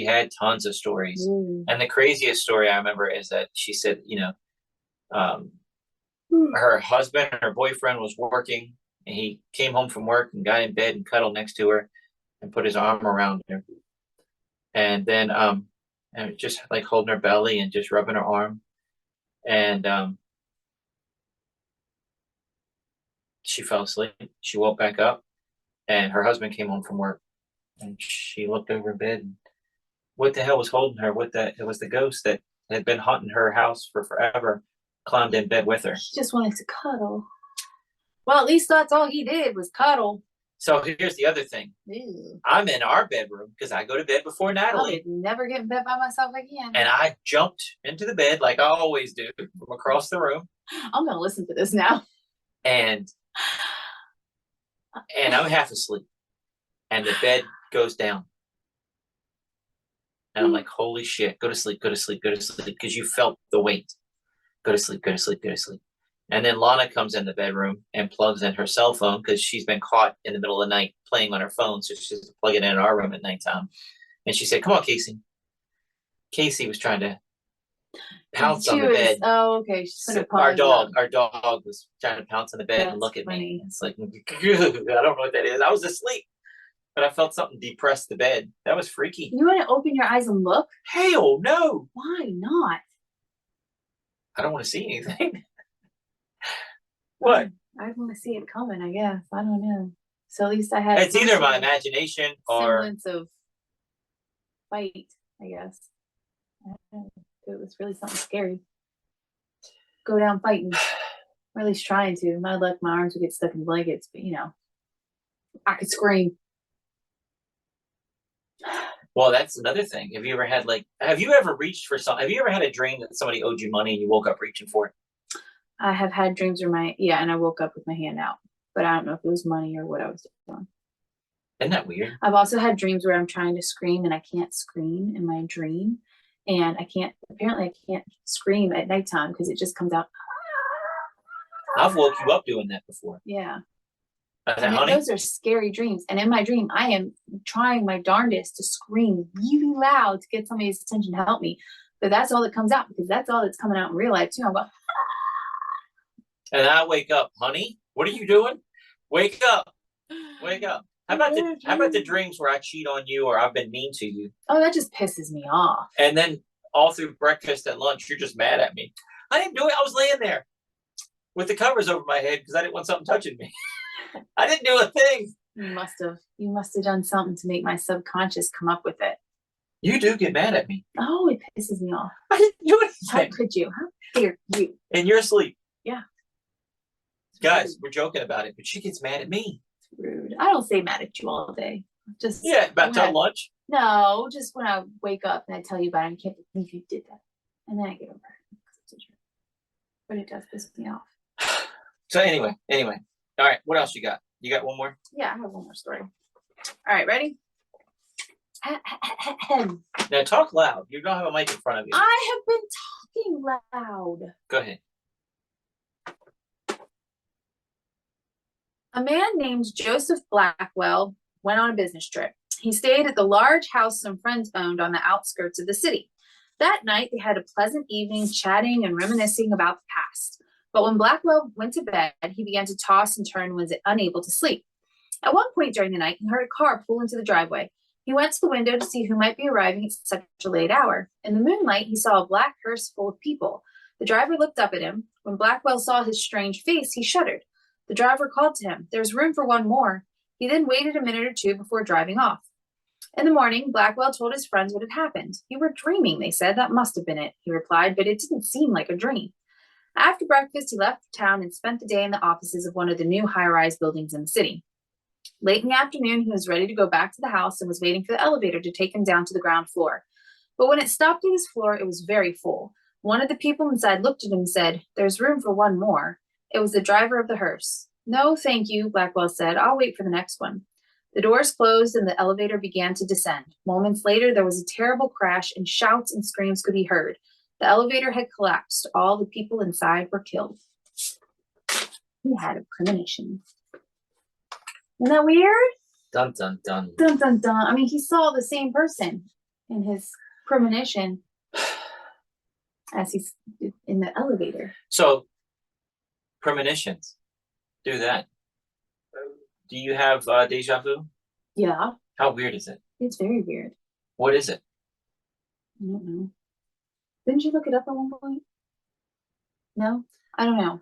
C: had tons of stories. And the craziest story I remember is that she said, her husband, her boyfriend was working, and he came home from work and got in bed and cuddled next to her and put his arm around her. And then and just like holding her belly and just rubbing her arm. And she fell asleep. She woke back up, and her husband came home from work, and she looked over her bed. And what the hell was holding her? It was the ghost that had been haunting her house for forever, climbed in bed with her.
D: He just wanted to cuddle. Well, at least that's all he did was cuddle.
C: So here's the other thing.
D: Ew.
C: I'm in our bedroom because I go to bed before Natalie.
D: I would never get in bed by myself again.
C: And I jumped into the bed like I always do from across the room.
D: I'm going to listen to this now.
C: And I'm half asleep. And the bed goes down. And I'm like, holy shit, go to sleep, go to sleep, go to sleep. Because you felt the weight. Go to sleep, go to sleep, go to sleep. And then Lana comes in the bedroom and plugs in her cell phone because she's been caught in the middle of the night playing on her phone. So she has to plug it in our room at nighttime. And she said, come on, Casey. Casey was trying to pounce on the bed.
D: Oh, okay.
C: So our dog was trying to pounce on the bed and look at me. It's like, I don't know what that is. I was asleep, but I felt something depress the bed. That was freaky.
D: You want to open your eyes and look?
C: Hell no.
D: Why not?
C: I don't want to see anything. What?
D: I want to see it coming, I guess. I don't know. So at least I had.
C: It's either my imagination or
D: semblance of fight, I guess. I don't know. It was really something scary. Go down fighting. Or at least trying to. My luck, my arms would get stuck in blankets, but I could scream.
C: Well, that's another thing. Have you ever reached for something? Have you ever had a dream that somebody owed you money and you woke up reaching for it?
D: I have had dreams where and I woke up with my hand out, but I don't know if it was money or what I was doing.
C: Isn't that weird?
D: I've also had dreams where I'm trying to scream and I can't scream in my dream, and apparently I can't scream at nighttime because it just comes out.
C: I've woke you up doing that before.
D: Yeah.
C: Honey?
D: Those are scary dreams. And in my dream, I am trying my darndest to scream really loud to get somebody's attention to help me. But that's all that comes out because that's all that's coming out in real life too. I'm going,
C: and I wake up, honey, what are you doing? Wake up. Wake up. How about the dreams where I cheat on you or I've been mean to you?
D: Oh, that just pisses me off.
C: And then all through breakfast and lunch, you're just mad at me. I didn't do it. I was laying there with the covers over my head because I didn't want something touching me. I didn't do a thing. You
D: must have done something to make my subconscious come up with it.
C: You do get mad at me.
D: Oh, it pisses me off.
C: I didn't do anything.
D: How could you? How dare you?
C: And you're asleep.
D: Yeah.
C: Guys, we're joking about it, but she gets mad at me.
D: It's rude. I don't stay mad at you all day. Just
C: about till lunch?
D: No, just when I wake up and I tell you about it, I can't believe you did that. And then I get over it. But it does piss me off.
C: So anyway. All right, what else you got? You got one more?
D: Yeah, I have one more story. All right, ready?
C: Now talk loud. You don't have a mic in front of you.
D: I have been talking loud.
C: Go ahead.
D: A man named Joseph Blackwell went on a business trip. He stayed at the large house some friends owned on the outskirts of the city. That night, they had a pleasant evening chatting and reminiscing about the past. But when Blackwell went to bed, he began to toss and turn and was unable to sleep. At one point during the night, he heard a car pull into the driveway. He went to the window to see who might be arriving at such a late hour. In the moonlight, he saw a black hearse full of people. The driver looked up at him. When Blackwell saw his strange face, he shuddered. The driver called to him, "There's room for one more." He then waited a minute or two before driving off. In the morning, Blackwell told his friends what had happened. "You were dreaming," they said. "That must have been it," he replied, "but it didn't seem like a dream." After breakfast, he left town and spent the day in the offices of one of the new high-rise buildings in the city. Late in the afternoon, he was ready to go back to the house and was waiting for the elevator to take him down to the ground floor. But when it stopped at his floor, it was very full. One of the people inside looked at him and said, "There's room for one more." It was the driver of the hearse. "No, thank you," Blackwell said. "I'll wait for the next one." The doors closed and the elevator began to descend. Moments later, there was a terrible crash and shouts and screams could be heard. The elevator had collapsed. All the people inside were killed. He had a premonition. Isn't that weird?
C: Dun dun dun.
D: Dun dun dun. I mean, he saw the same person in his premonition as he's in the elevator.
C: So, premonitions. Do that. Do you have deja vu?
D: Yeah,
C: How weird is it?
D: it's very weird.
C: What is it?
D: I don't know. Didn't you look it up at one point? No? I don't know.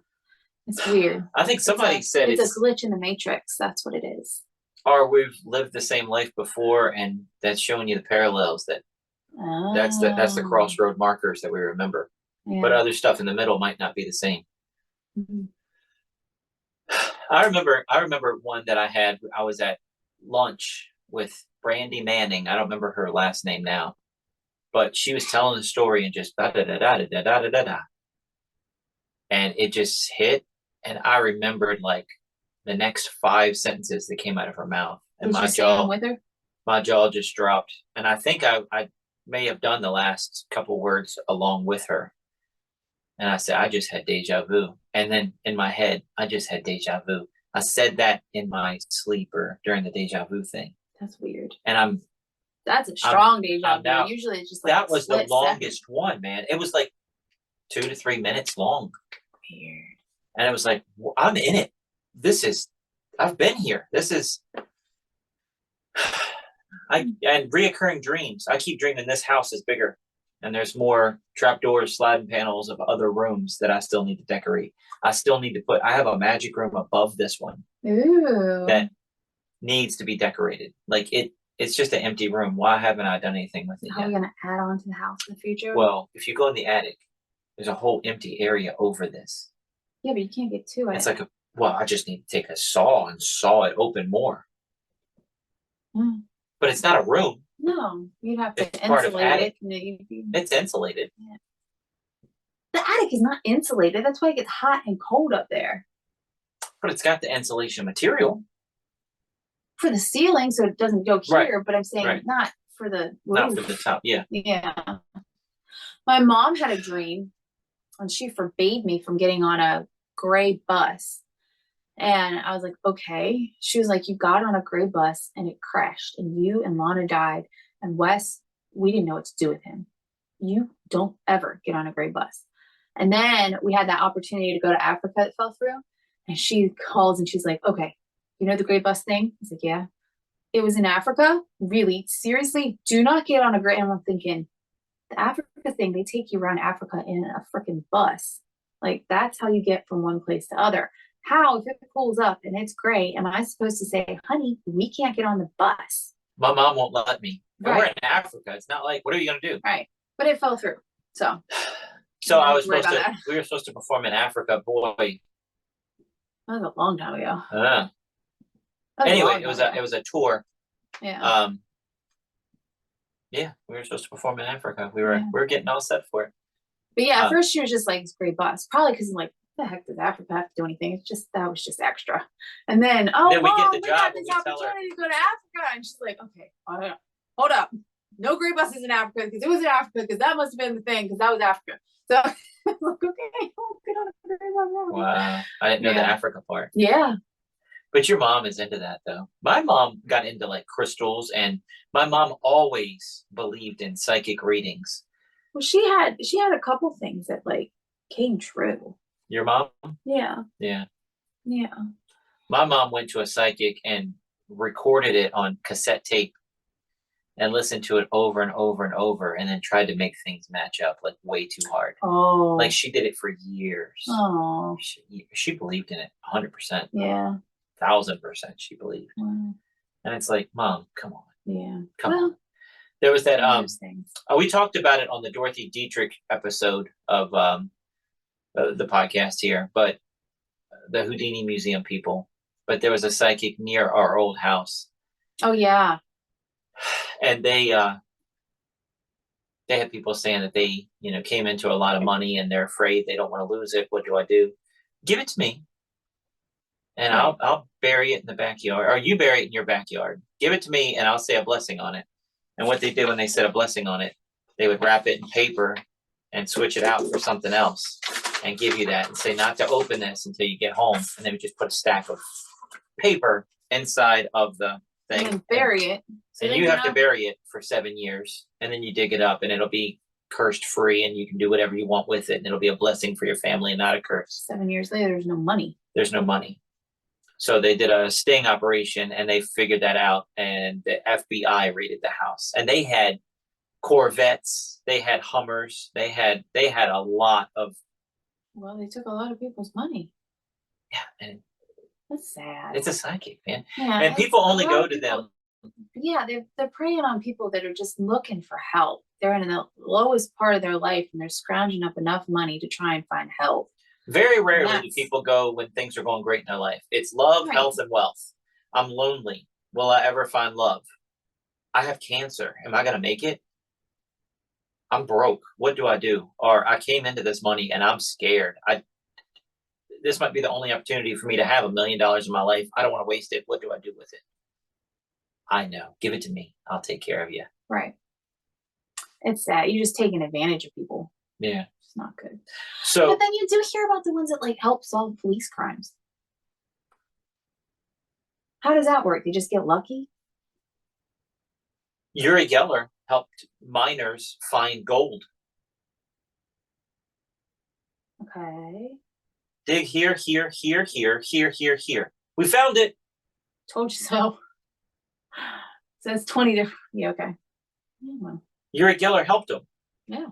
D: It's weird.
C: I think somebody said
D: it's a glitch in the matrix. That's what it is.
C: Or we've lived the same life before, and that's showing you the parallels. That's the crossroad markers that we remember.
D: Yeah.
C: But other stuff in the middle might not be the same.
D: Mm-hmm.
C: I remember one that I had. I was at lunch with Brandy Manning. I don't remember her last name now, but she was telling the story and just da da da da da da da da da, and it just hit. And I remembered like the next 5 sentences that came out of her mouth, and
D: Did you say them with her?
C: my jaw just dropped. And I think I may have done the last couple words along with her. And I said, "I just had deja vu." And then in my head, I just had deja vu. I said that in my sleep or during the deja vu thing.
D: That's weird.
C: And
D: that's a strong deja vu.
C: Now,
D: usually it's just like
C: that was the longest one, man. It was like 2 to 3 minutes long.
D: Weird.
C: And it was like, well, I'm in it. I've been here. This is, and reoccurring dreams. I keep dreaming this house is bigger. And there's more trapdoors, sliding panels of other rooms that I still need to decorate. I still need to I have a magic room above this one.
D: Ooh.
C: That needs to be decorated. Like it's just an empty room. Why haven't I done anything with it
D: How
C: yet?
D: are you going to add on to the house in the future?
C: Well, if you go in the attic, there's a whole empty area over this.
D: Yeah, but you can't get to it.
C: It's like I just need to take a saw and saw it open more.
D: Mm.
C: But it's not a room.
D: No, you'd have to
C: It's part of
D: insulate
C: attic.
D: it.
C: It's insulated.
D: Yeah. The attic is not insulated. That's why it gets hot and cold up there.
C: But it's got the insulation material.
D: For the ceiling, so it doesn't go here, but I'm saying not for the roof.
C: Not for the top, yeah.
D: Yeah. My mom had a dream, and she forbade me from getting on a gray bus. And I was like, okay. She was like, you got on a gray bus and it crashed and you and Lana died. And Wes, we didn't know what to do with him. You don't ever get on a gray bus. And then we had that opportunity to go to Africa that fell through. And she calls and she's like, okay, you know the gray bus thing? I was like, yeah. It was in Africa? Really? Seriously? Do not get on a gray. And I'm thinking, the Africa thing, they take you around Africa in a freaking bus. Like, that's how you get from one place to other. How, if it pulls up and it's gray, am I supposed to say, honey, we can't get on the bus?
C: My mom won't let me. Right. We're in Africa. It's not like, what are you going to do?
D: Right. But it fell through. So
C: we were supposed to perform in Africa. Boy.
D: That was a long time ago.
C: Anyway, it was a tour.
D: Yeah.
C: Yeah, we were supposed to perform in Africa. We were getting all set for it.
D: But yeah, at first she was just like, it's a great bus. Probably because I'm like, the heck does Africa have to do anything? It's just, that was just extra. And then, Mom, we have this opportunity to go to Africa. And she's like, okay, hold up. No great buses in Africa because it was in Africa because that must have been the thing because that was Africa. So I'm like, okay, I'll get on a great bus now.
C: Wow. I didn't know the Africa part.
D: Yeah.
C: But your mom is into that though. My mom got into like crystals, and my mom always believed in psychic readings.
D: Well, she had a couple things that like came true.
C: Your mom?
D: Yeah.
C: Yeah.
D: Yeah.
C: My mom went to a psychic and recorded it on cassette tape and listened to it over and over and over, and then tried to make things match up like way too hard.
D: Oh.
C: Like she did it for years.
D: Oh.
C: She believed in it 100%.
D: Yeah.
C: 1,000% she believed.
D: Wow.
C: And it's like, Mom, come on.
D: Yeah.
C: Come on. There was that
D: things.
C: we talked about it on the Dorothy Dietrich episode of the podcast here, but the Houdini Museum people. But there was a psychic near our old house.
D: Oh yeah.
C: And they had people saying that they, came into a lot of money and they're afraid they don't want to lose it. What do I do? Give it to me. And
D: Right.
C: I'll bury it in the backyard, or you bury it in your backyard. Give it to me and I'll say a blessing on it. And what they did when they said a blessing on it, they would wrap it in paper and switch it out for something else and give you that and say not to open this until you get home. And they would just put a stack of paper inside of the thing.
D: And then bury it.
C: And you have to bury it for 7 years. And then you dig it up and it'll be cursed free and you can do whatever you want with it. And it'll be a blessing for your family and not a curse.
D: 7 years later, there's no money.
C: There's no money. So they did a sting operation and they figured that out, and the FBI raided the house, and they had Corvettes, they had Hummers, they had a lot of.
D: Well, they took a lot of people's money.
C: Yeah, and
D: that's sad.
C: It's a psychic, man.
D: Yeah,
C: and people only go to them.
D: Yeah, they're preying on people that are just looking for help. They're in the lowest part of their life and they're scrounging up enough money to try and find help.
C: Very rarely do people go when things are going great in their life. It's love, health, and wealth. I'm lonely. Will I ever find love? I have cancer. Am I going to make it? I'm broke. What do I do? Or I came into this money and I'm scared. This might be the only opportunity for me to have $1 million in my life. I don't want to waste it. What do I do with it? I know. Give it to me. I'll take care of you.
D: Right. It's sad. You're just taking advantage of people.
C: Yeah.
D: It's not good.
C: So,
D: but then you do hear about the ones that like help solve police crimes. How does that work? They just get lucky?
C: Uri Geller helped miners find gold.
D: Okay.
C: Dig here, here, here, here, here, here, here. We found it.
D: Told you so. So it's 20 different. Yeah, okay. Yeah, well.
C: Uri Geller helped him.
D: Yeah.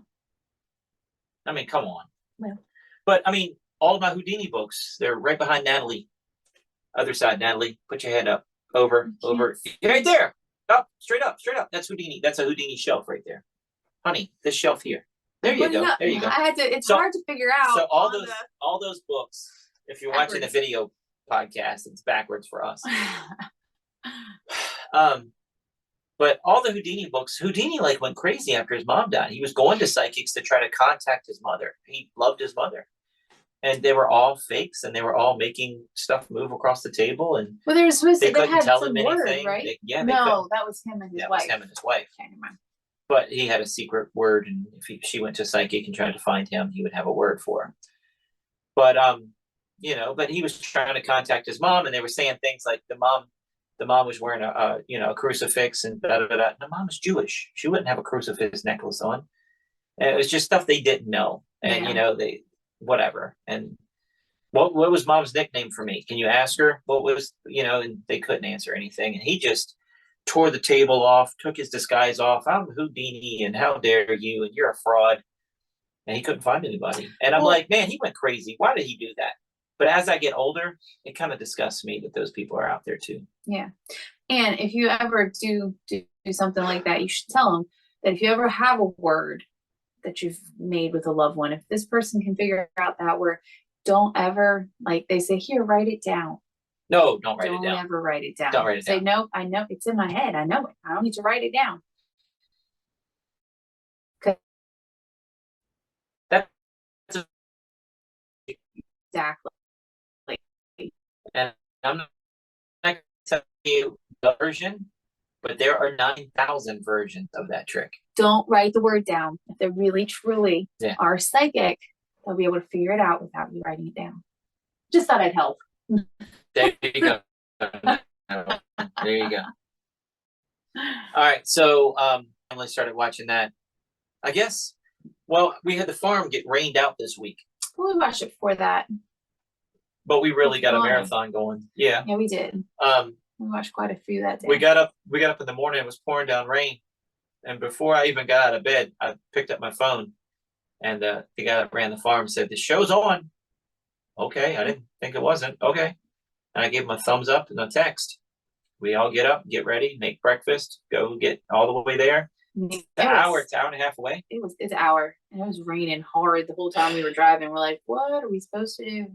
C: I mean, come on.
D: Well.
C: But, I mean, all of my Houdini books, they're right behind Natalie. Other side, Natalie. Put your head up. Over. Right there. Up. Straight up. Straight up. That's Houdini. That's a Houdini shelf right there. Honey, this shelf here. There you go. There you go.
D: It's hard to figure out.
C: So all those books, if you're watching the video podcast, it's backwards for us. But all the Houdini books, Houdini like went crazy after his mom died. He was going to psychics to try to contact his mother. He loved his mother. And they were all fakes, and they were all making stuff move across the table. And
D: well, they were supposed to.
C: They couldn't tell him
D: word,
C: anything,
D: right?
C: No,
D: that was him and his wife.
C: That was him and his wife.
D: Okay, never mind.
C: But he had a secret word, and if she went to psychic and tried to find him, he would have a word for her. But but he was trying to contact his mom, and they were saying things like the mom was wearing a crucifix and da da da. And the mom is Jewish; she wouldn't have a crucifix necklace on. And it was just stuff they didn't know, and they whatever. And what was mom's nickname for me? Can you ask her? What was And they couldn't answer anything, and he just tore the table off, took his disguise off. I'm Houdini, and how dare you? And you're a fraud. And he couldn't find anybody. And I'm like, man, he went crazy. Why did he do that? But as I get older, it kind of disgusts me that those people are out there too. Yeah.
D: And if you ever do something like that, you should tell them that if you ever have a word that you've made with a loved one, if this person can figure out that word, don't ever, like they say, here, write it down.
C: No, don't write it down.
D: Don't ever write it down.
C: Don't write it down.
D: Say, no, I know it's in my head. I know it. I don't need to write it down.
C: That's
D: exactly.
C: And I'm not going to tell you the version, but there are 9,000 versions of that trick.
D: Don't write the word down. If they really, truly are psychic, they'll be able to figure it out without you writing it down. Just thought I'd help.
C: There you go. There you go. All right. So Emily started watching that. I guess, well, we had the farm get rained out this week.
D: We watched it before that.
C: But we really got a
D: Fun.
C: marathon going. Yeah.
D: Yeah, we did. We watched quite a few that day.
C: We got up in the morning, it was pouring down rain. And before I even got out of bed, I picked up my phone, and the guy that ran the farm said, "The show's on." Okay, I didn't think it wasn't. Okay. And I gave him a thumbs up and a text. We all get up, get ready, make breakfast, go get all the way there. It's an hour and a half away.
D: It's an hour, and it was raining hard the whole time we were driving. We're like, what are we supposed to do?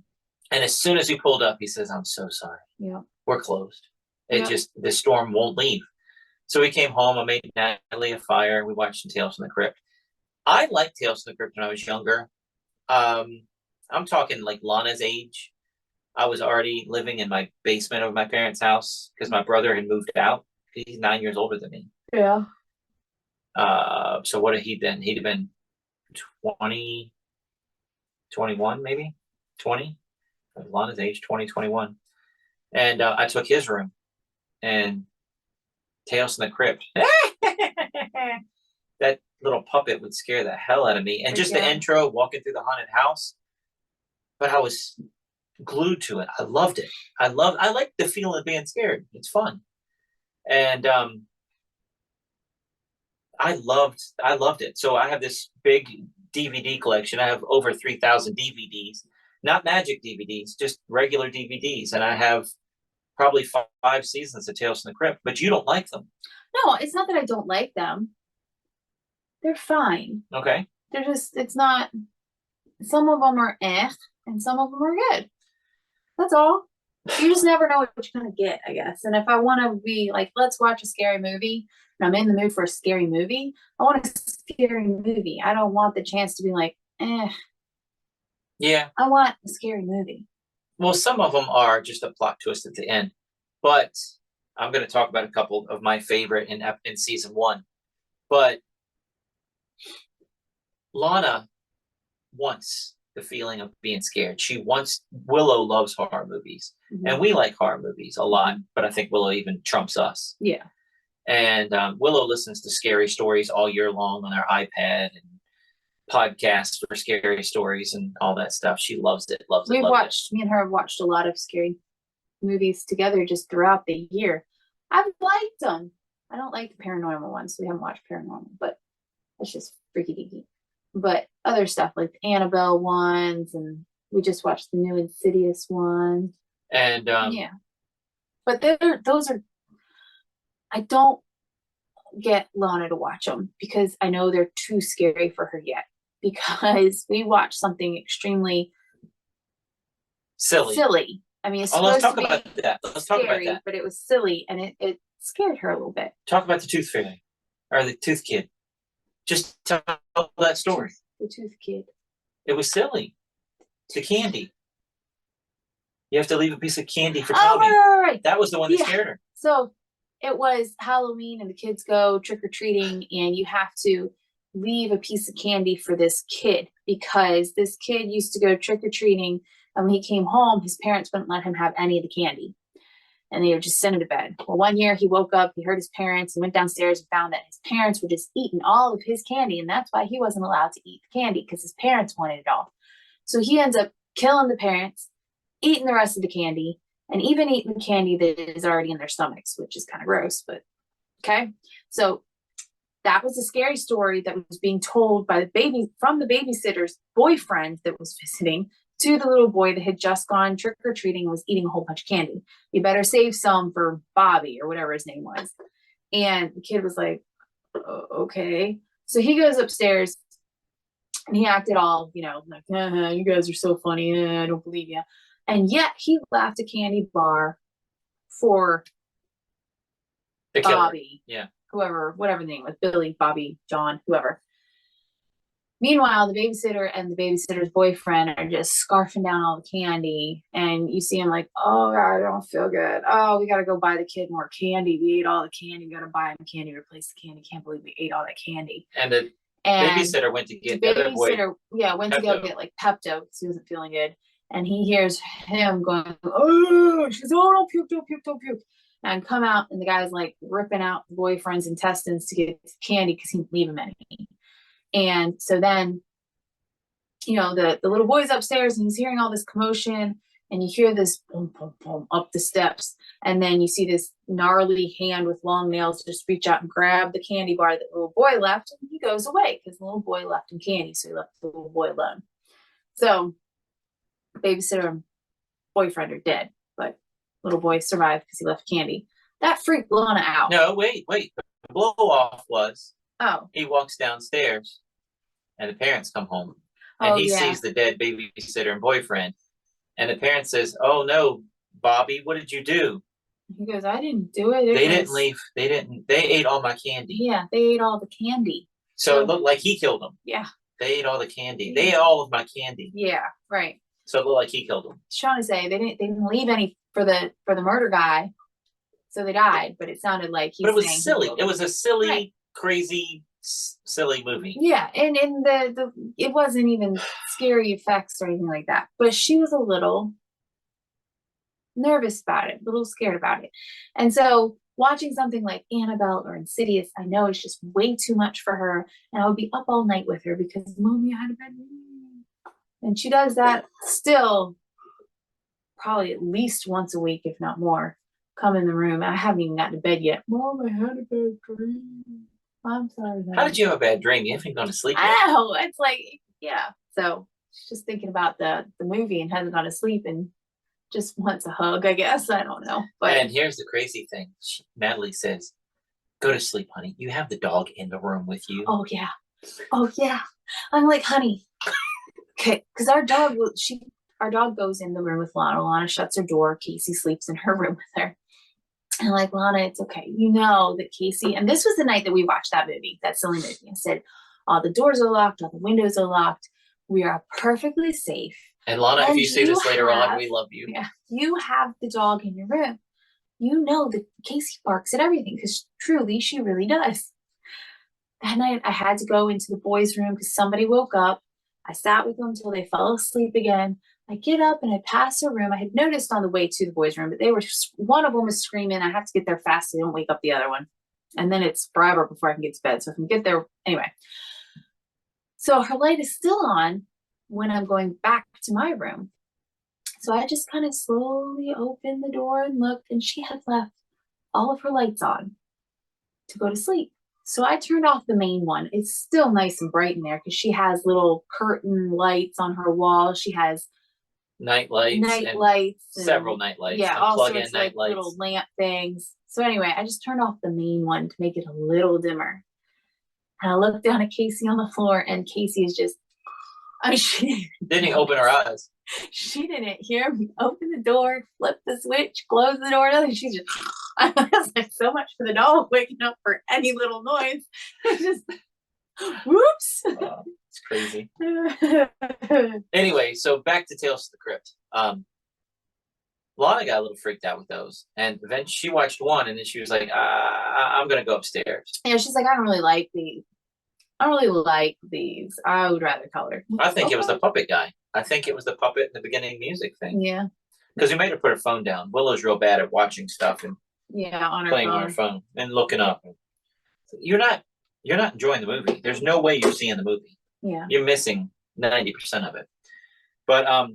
C: And as soon as he pulled up, he says, "I'm so sorry.
D: Yeah.
C: We're closed. The storm won't leave." So we came home. I made Natalie a fire. We watched some Tales from the Crypt. I liked Tales from the Crypt when I was younger. I'm talking like Lana's age. I was already living in my basement of my parents' house because my brother had moved out. He's 9 years older than me.
D: Yeah.
C: So what had he been? He'd have been 20, 21 maybe? 20? Lana's age, 20, 21. And I took his room, and Tales from the Crypt. That little puppet would scare the hell out of me. And just the intro, walking through the haunted house. But I was glued to it. I loved it. I like the feeling of being scared. It's fun. And I loved it. So I have this big DVD collection. I have over 3,000 DVDs, not magic DVDs, just regular DVDs. And I have probably 5 seasons of Tales from the Crypt, but you don't like them.
D: No, it's not that I don't like them. They're fine.
C: Okay.
D: They're just, it's not, some of them are and some of them are good. That's all. You just never know what you're going to get, I guess. And if I want to be like, let's watch a scary movie, and I'm in the mood for a scary movie, I want a scary movie. I don't want the chance to be like,
C: Yeah.
D: I want a scary movie.
C: Well, some of them are just a plot twist at the end. But I'm going to talk about a couple of my favorite in season 1. But Lana wants the feeling of being scared. Willow loves horror movies. Mm-hmm. And we like horror movies a lot, but I think Willow even trumps us.
D: Yeah.
C: And Willow listens to scary stories all year long on her iPad and podcasts for scary stories and all that stuff. She loves it. Me
D: and her have watched a lot of scary movies together just throughout the year. I've liked them. I don't like the paranormal ones, so we haven't watched paranormal, but it's just freaky deaky. But other stuff like the Annabelle ones, and we just watched the new Insidious one.
C: And
D: yeah, but those are. I don't get Lana to watch them because I know they're too scary for her yet. Because we watched something extremely silly. I mean, it's supposed to be scary, but it was silly, and it scared her a little bit.
C: Talk about the Tooth Fairy or the Tooth Kid. Just tell that story.
D: The Tooth Kid.
C: It was silly. The candy. You have to leave a piece of candy for Tommy.
D: Right.
C: That was the one that scared her.
D: So it was Halloween, and the kids go trick-or-treating, and you have to leave a piece of candy for this kid because this kid used to go trick-or-treating, and when he came home, his parents wouldn't let him have any of the candy. And they would just send him to bed. Well, one year he woke up, he heard his parents, and went downstairs and found that his parents were just eating all of his candy. And that's why he wasn't allowed to eat the candy, because his parents wanted it all. So he ends up killing the parents, eating the rest of the candy, and even eating the candy that is already in their stomachs, which is kind of gross, but okay. So that was a scary story that was being told by from the babysitter's boyfriend that was visiting to the little boy that had just gone trick-or-treating and was eating a whole bunch of candy. You better save some for Bobby or whatever his name was. And the kid was like, okay. So he goes upstairs and he acted all, like, you guys are so funny. I don't believe you. And yet he left a candy bar for
C: the
D: Bobby.
C: Yeah.
D: Whoever, whatever the name was, Billy, Bobby, John, whoever. Meanwhile, the babysitter and the babysitter's boyfriend are just scarfing down all the candy, and you see him like, oh, God, I don't feel good. Oh, we got to go buy the kid more candy. We ate all the candy. We got to buy him candy, replace the candy. Can't believe we ate all that candy.
C: And the babysitter went to get
D: the other boy. Went to go get like Pepto because he wasn't feeling good. And he hears him going, oh, she's, oh, don't puke, don't puke, don't puke. And come out, and the guy's like ripping out the boyfriend's intestines to get candy because he didn't leave him any. And so then the little boy's upstairs and he's hearing all this commotion, and you hear this boom, boom, boom up the steps. And then you see this gnarly hand with long nails just reach out and grab the candy bar that the little boy left, and he goes away because the little boy left him candy, so he left the little boy alone. So babysitter and boyfriend are dead, but little boy survived because he left candy. That freaked Lana out.
C: No, wait. The blow off was he
D: Oh,
C: walks downstairs and the parents come home and he
D: yeah.
C: sees the dead babysitter and boyfriend. And the parent says, "Oh no, Bobby, what did you do?"
D: He goes, "I didn't do it.
C: They didn't leave. They ate all my candy.
D: Yeah, they ate all the candy.
C: So it looked like he killed them.
D: Yeah.
C: They ate all the candy. They ate all of my candy.
D: Yeah, right.
C: So it looked like he killed them.
D: Trying to say they didn't leave any for the murder guy, so they died. But it sounded like
C: But it was silly. It was a silly, right, crazy, silly movie.
D: Yeah, and the it wasn't even scary effects or anything like that. But she was a little nervous about it, a little scared about it. And so watching something like Annabelle or Insidious, I know it's just way too much for her. And I would be up all night with her because Mommy, I had a bad dream. And she does that still probably at least once a week, if not more. Come in the room. I haven't even gotten to bed yet. Mom, I had a bad dream. I'm sorry.
C: How did you have a bad dream? You haven't gone to sleep yet.
D: I know. It's like, yeah. So she's just thinking about the movie and hasn't gone to sleep and just wants a hug, I guess. I don't know. But
C: and here's the crazy thing. Natalie says, "Go to sleep, honey. You have the dog in the room with you."
D: Oh yeah. I'm like, honey. Okay, because our dog goes in the room with Lana. Lana shuts her door. Casey sleeps in her room with her. And like, Lana, it's okay. You know that Casey, and this was the night that we watched that movie, that silly movie. I said, all the doors are locked, all the windows are locked. We are perfectly safe.
C: And Lana, if you see this later on, we love you.
D: Yeah, you have the dog in your room. You know that Casey barks at everything because truly she really does. That night I had to go into the boys' room because somebody woke up. I sat with them until they fell asleep again. I get up and I pass a room. I had noticed on the way to the boys' room, but one of them was screaming. I have to get there fast so they don't wake up the other one. And then it's forever before I can get to bed. So if I can get there, anyway. So her light is still on when I'm going back to my room. So I just kind of slowly opened the door and looked, and she had left all of her lights on to go to sleep. So I turned off the main one. It's still nice and bright in there because she has little curtain lights on her wall. She has
C: night lights, several night lights.
D: Yeah, all sorts of like little lamp things. So anyway, I just turned off the main one to make it a little dimmer. And I looked down at Casey on the floor, and Casey is just, she
C: didn't open her eyes.
D: She didn't hear me open the door, flip the switch, close the door, nothing. She just, I was like, so much for the dog waking up for any little noise. Just, whoops.
C: It's crazy. Anyway, so back to Tales of the Crypt. Lana got a little freaked out with those, and then she watched one, and then she was like, "I'm gonna go upstairs."
D: Yeah, she's like, "I don't really like these. I don't really like these. I would rather color."
C: I think it was the puppet guy. I think it was the puppet in the beginning music thing.
D: Yeah.
C: Because we made her put her phone down. Willow's real bad at watching stuff and
D: on her
C: playing
D: phone.
C: on her phone and looking up. You're not enjoying the movie. There's no way you're seeing the movie.
D: Yeah.
C: You're missing 90% of it. But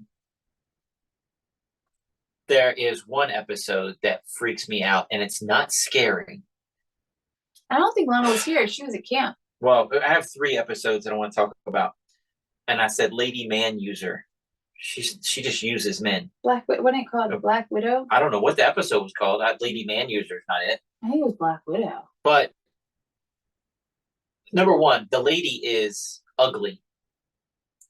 C: there is one episode that freaks me out, and it's not scary.
D: I don't think Lana was here. She was at camp.
C: Well, I have 3 episodes that I want to talk about. And I said Lady Man User. She just uses men.
D: What did it called? The Black Widow?
C: I don't know what the episode was called. Lady Man User is not it.
D: I think it was Black Widow.
C: But number one, the lady is ugly.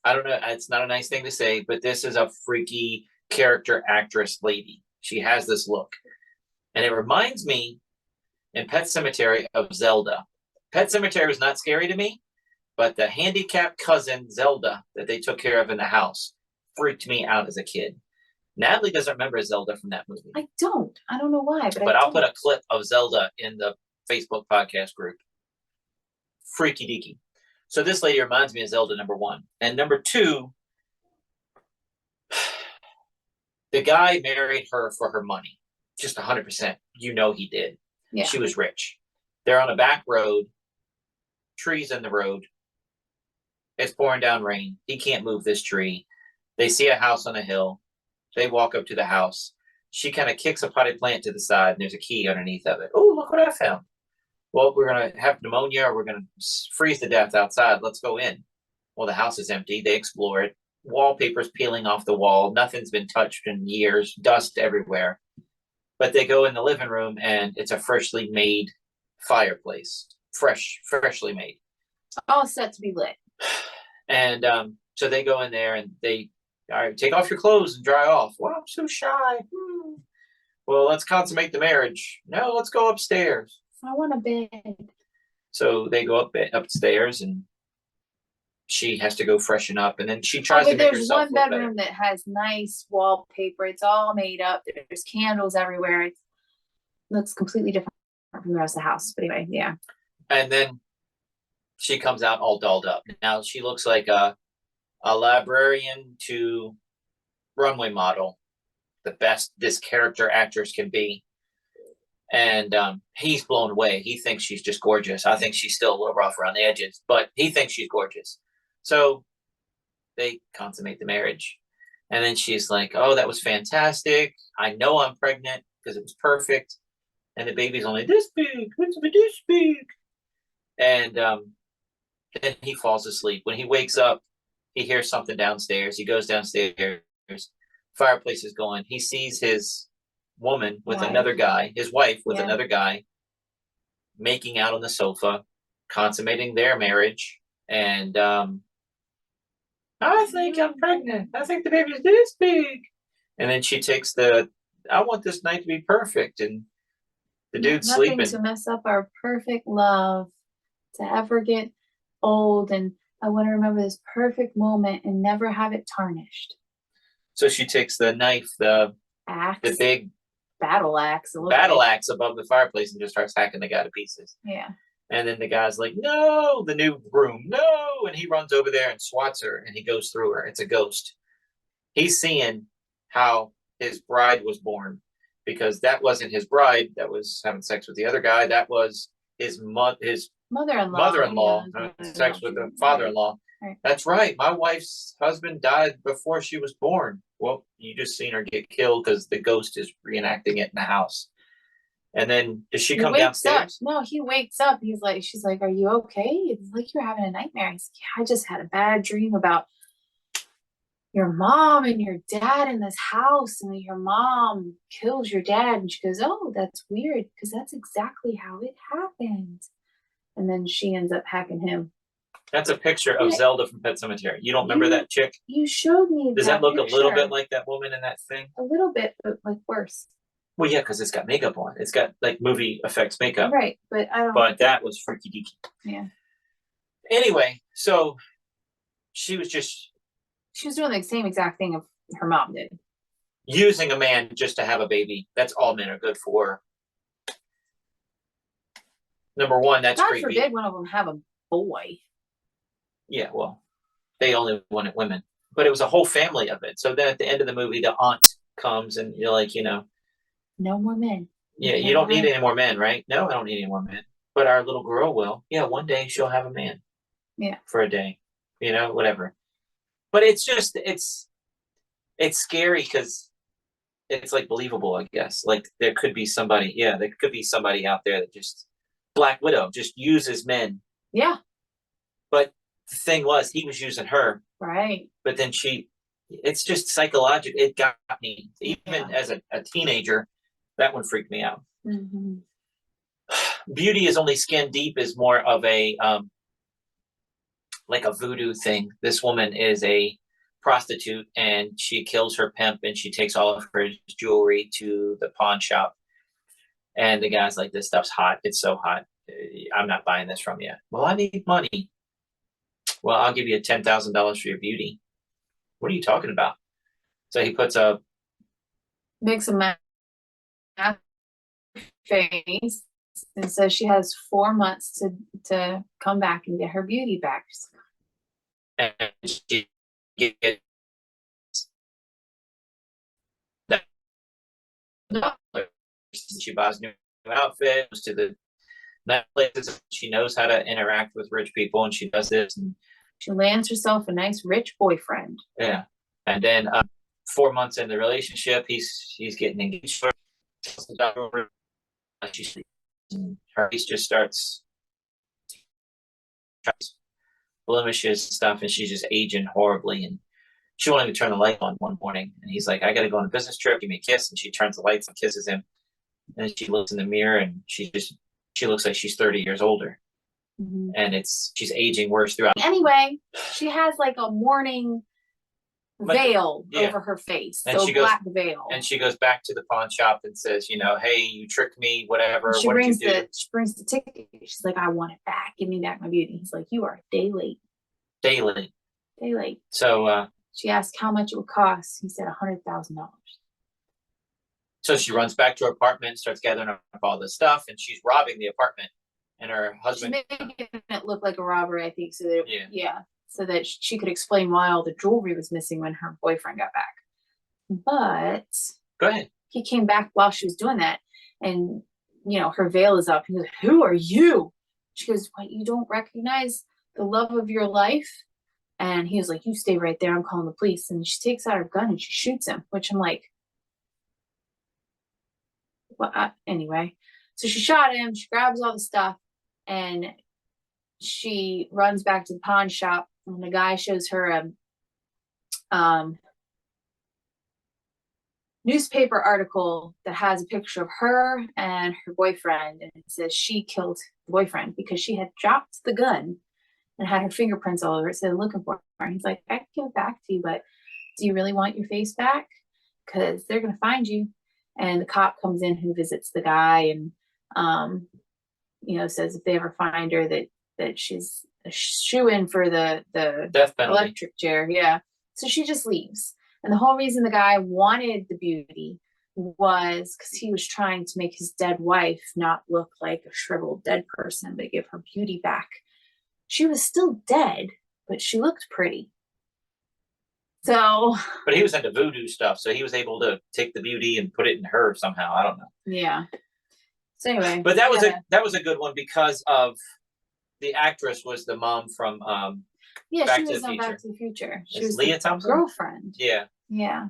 C: I don't know. It's not a nice thing to say, but this is a freaky character actress lady. She has this look. And it reminds me in Pet Sematary of Zelda. Pet Sematary was not scary to me, but the handicapped cousin Zelda that they took care of in the house freaked me out as a kid. Natalie doesn't remember Zelda from that movie.
D: I don't know why,
C: but I'll put a clip of Zelda in the Facebook podcast group. Freaky deaky. So this lady reminds me of Zelda, number 1. And number 2, the guy married her for her money. Just 100%. You know he did.
D: Yeah.
C: She was rich. They're on a back road. Trees in the road. It's pouring down rain. He can't move this tree. They see a house on a hill. They walk up to the house. She kind of kicks a potted plant to the side, and there's a key underneath of it. Oh, look what I found. Well, we're going to have pneumonia, or we're going to freeze to death outside. Let's go in. Well, the house is empty. They explore it. Wallpaper's peeling off the wall. Nothing's been touched in years. Dust everywhere. But they go in the living room, and it's a freshly made fireplace. Freshly made.
D: All set to be lit.
C: And so they go in there, and they, all right, take off your clothes and dry off. Well, I'm so shy. Well, let's consummate the marriage. No, let's go upstairs.
D: I want a bed.
C: So they go upstairs, and she has to go freshen up, and then she tries to make
D: there's
C: herself
D: one
C: look
D: bedroom
C: better.
D: that has nice wallpaper. It's all made up. There's candles everywhere. It looks completely different from the rest of the house. But anyway, yeah.
C: And then she comes out all dolled up. Now she looks like a librarian to runway model, the best this character actress can be. And he's blown away. He thinks she's just gorgeous. I think she's still a little rough around the edges, but he thinks she's gorgeous. So they consummate the marriage. And then she's like, oh, that was fantastic. I know I'm pregnant because it was perfect. And the baby's only this big. It's this big. And then he falls asleep. When he wakes up, he hears something downstairs. He goes downstairs. Fireplace is going. He sees his woman with another guy, his wife with another guy, making out on the sofa, consummating their marriage. And I think I'm pregnant. I think the baby's this big. And then she takes I want this night to be perfect. And the dude's
D: Nothing
C: sleeping.
D: to mess up our perfect love, to ever get old. And I want to remember this perfect moment and never have it tarnished.
C: So she takes the knife, the big
D: battle axe
C: above the fireplace, and just starts hacking the guy to pieces.
D: Yeah.
C: And then the guy's like, no, the new groom, no. And he runs over there and swats her, and he goes through her. It's a ghost. He's seeing how his bride was born, because that wasn't his bride that was having sex with the other guy. That was his mother-in-law having sex with the father-in-law.
D: Right.
C: That's right. My wife's husband died before she was born. Well, you just seen her get killed because the ghost is reenacting it in the house. And then does she come downstairs?
D: No, he wakes up. She's like, are you okay? It's like you're having a nightmare. He's like, yeah, I just had a bad dream about your mom and your dad in this house, and your mom kills your dad. And she goes, oh, that's weird, because that's exactly how it happened. And then she ends up hacking him.
C: That's a picture of Zelda from Pet Sematary. You don't remember that chick?
D: You showed me.
C: Does that look a little bit like that woman in that thing?
D: A little bit, but like worse.
C: Well, yeah, because it's got makeup on. It's got like movie effects makeup.
D: Right, but I don't.
C: But that was freaky deaky.
D: Yeah.
C: Anyway, so she was
D: doing the same exact thing her mom did.
C: Using a man just to have a baby. That's all men are good for. Number one, that's
D: God
C: creepy.
D: forbid one of them have a boy.
C: Yeah, well, they only wanted women. But it was a whole family of it. So then at the end of the movie, the aunt comes and you're like,
D: no more men.
C: Yeah, you don't need any more men, right? No, I don't need any more men. But our little girl will. Yeah, one day she'll have a man.
D: Yeah.
C: For a day. Whatever. But it's just, it's scary because it's like believable, I guess. Like there could be somebody out there that just, Black Widow, just uses men.
D: Yeah.
C: But the thing was, he was using her.
D: Right.
C: But then it's just psychological. It got me. Even as a teenager, that one freaked me out.
D: Mm-hmm.
C: Beauty is only skin deep is more of a, like a voodoo thing. This woman is a prostitute, and she kills her pimp, and she takes all of her jewelry to the pawn shop. And the guy's like, this stuff's hot. It's so hot. I'm not buying this from you. Well, I need money. Well, I'll give you $10,000 for your beauty. What are you talking about? So he
D: makes a math face and says she has 4 months to come back and get her beauty back.
C: And she gets that. She buys new outfits, goes to the night places. She knows how to interact with rich people, and she does this. And
D: She lands herself a nice rich boyfriend.
C: Yeah. And then 4 months in the relationship, he's getting engaged. Her face just starts blemishes and stuff, and she's just aging horribly. And she wanted to turn the light on one morning, and he's like, "I got to go on a business trip. Give me a kiss." And she turns the lights and kisses him. And she looks in the mirror, and she looks like she's 30 years older.
D: Mm-hmm.
C: And she's aging worse throughout.
D: Anyway, she has like a mourning veil over her face,
C: and
D: so black veil.
C: And she goes back to the pawn shop and says, "Hey, you tricked me, whatever.
D: She
C: what
D: brings
C: did you do?"
D: She brings the ticket. She's like, "I want it back. Give me back my beauty." He's like, "You are a day late."
C: Day late.
D: Day late.
C: So
D: she asked how much it would cost. He said $100,000.
C: So she runs back to her apartment, starts gathering up all this stuff, and she's robbing the apartment. And her husband,
D: she's making it look like a robbery, I think, so that so that she could explain why all the jewelry was missing when her boyfriend got back. But
C: go ahead.
D: He came back while she was doing that, and her veil is up. He goes, "Who are you?" She goes, "What? You don't recognize the love of your life?" And he was like, "You stay right there. I'm calling the police." And she takes out her gun and she shoots him, which I'm like, well, anyway. So she shot him. She grabs all the stuff and she runs back to the pawn shop. And the guy shows her a newspaper article that has a picture of her and her boyfriend, and it says she killed the boyfriend because she had dropped the gun and had her fingerprints all over it. So looking for her. And he's like, "I can give it back to you, but do you really want your face back? Because they're gonna find you." And the cop comes in who visits the guy and says if they ever find her that she's a shoo-in for the
C: death penalty,
D: electric chair. Yeah. So she just leaves. And the whole reason the guy wanted the beauty was because he was trying to make his dead wife not look like a shriveled dead person, but give her beauty back. She was still dead, but she looked pretty. So.
C: But he was into voodoo stuff, so he was able to take the beauty and put it in her somehow. I don't know.
D: Yeah. So anyway.
C: But that was a good one because of the actress was the mom from
D: she was on Back to the Future. She was
C: Leah Thompson
D: girlfriend.
C: Yeah.
D: Yeah.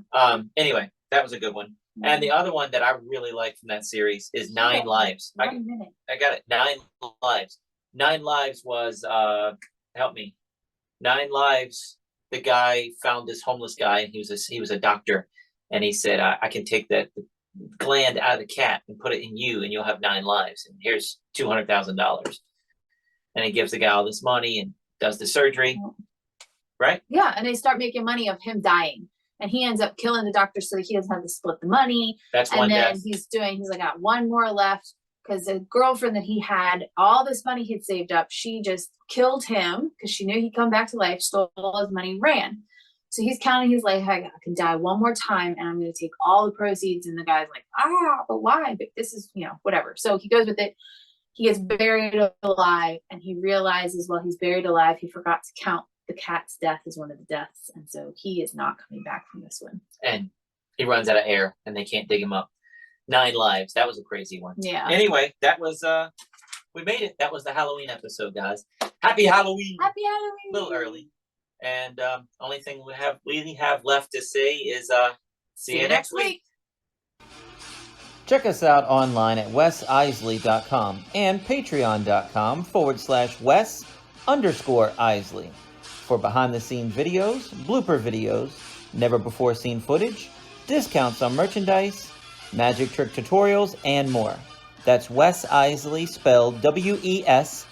C: Anyway, that was a good one. Mm-hmm. And the other one that I really liked from that series is 9 Lives.
D: 1 minute.
C: I got it. 9 Lives. 9 Lives was help me. 9 Lives. The guy found this homeless guy, and he was a doctor, and he said, "I can take that gland out of the cat and put it in you, and you'll have 9 lives. And here's $200,000." And he gives the guy all this money and does the surgery, right?
D: Yeah, and they start making money of him dying, and he ends up killing the doctor so that he doesn't have to split the money.
C: That's one death.
D: And then he's like, got one more left because the girlfriend that he had, all this money he'd saved up, she just killed him because she knew he'd come back to life, stole all his money, ran. So he's counting his life. I can die one more time, and I'm going to take all the proceeds. And the guy's like, but why? But this is, whatever. So he goes with it. He gets buried alive, and he realizes while he's buried alive, he forgot to count the cat's death as one of the deaths. And so he is not coming back from this one.
C: And he runs out of air, and they can't dig him up. 9 Lives. That was a crazy one.
D: Yeah.
C: Anyway, that was, we made it. That was the Halloween episode, guys. Happy Halloween.
D: Happy Halloween.
C: A little early. And only thing we have left to say is see you next week.
E: Check us out online at wesisley.com and patreon.com/Wes_Isley for behind-the-scenes videos, blooper videos, never-before-seen footage, discounts on merchandise, magic trick tutorials, and more. That's Wes Iseli, spelled WESISELI.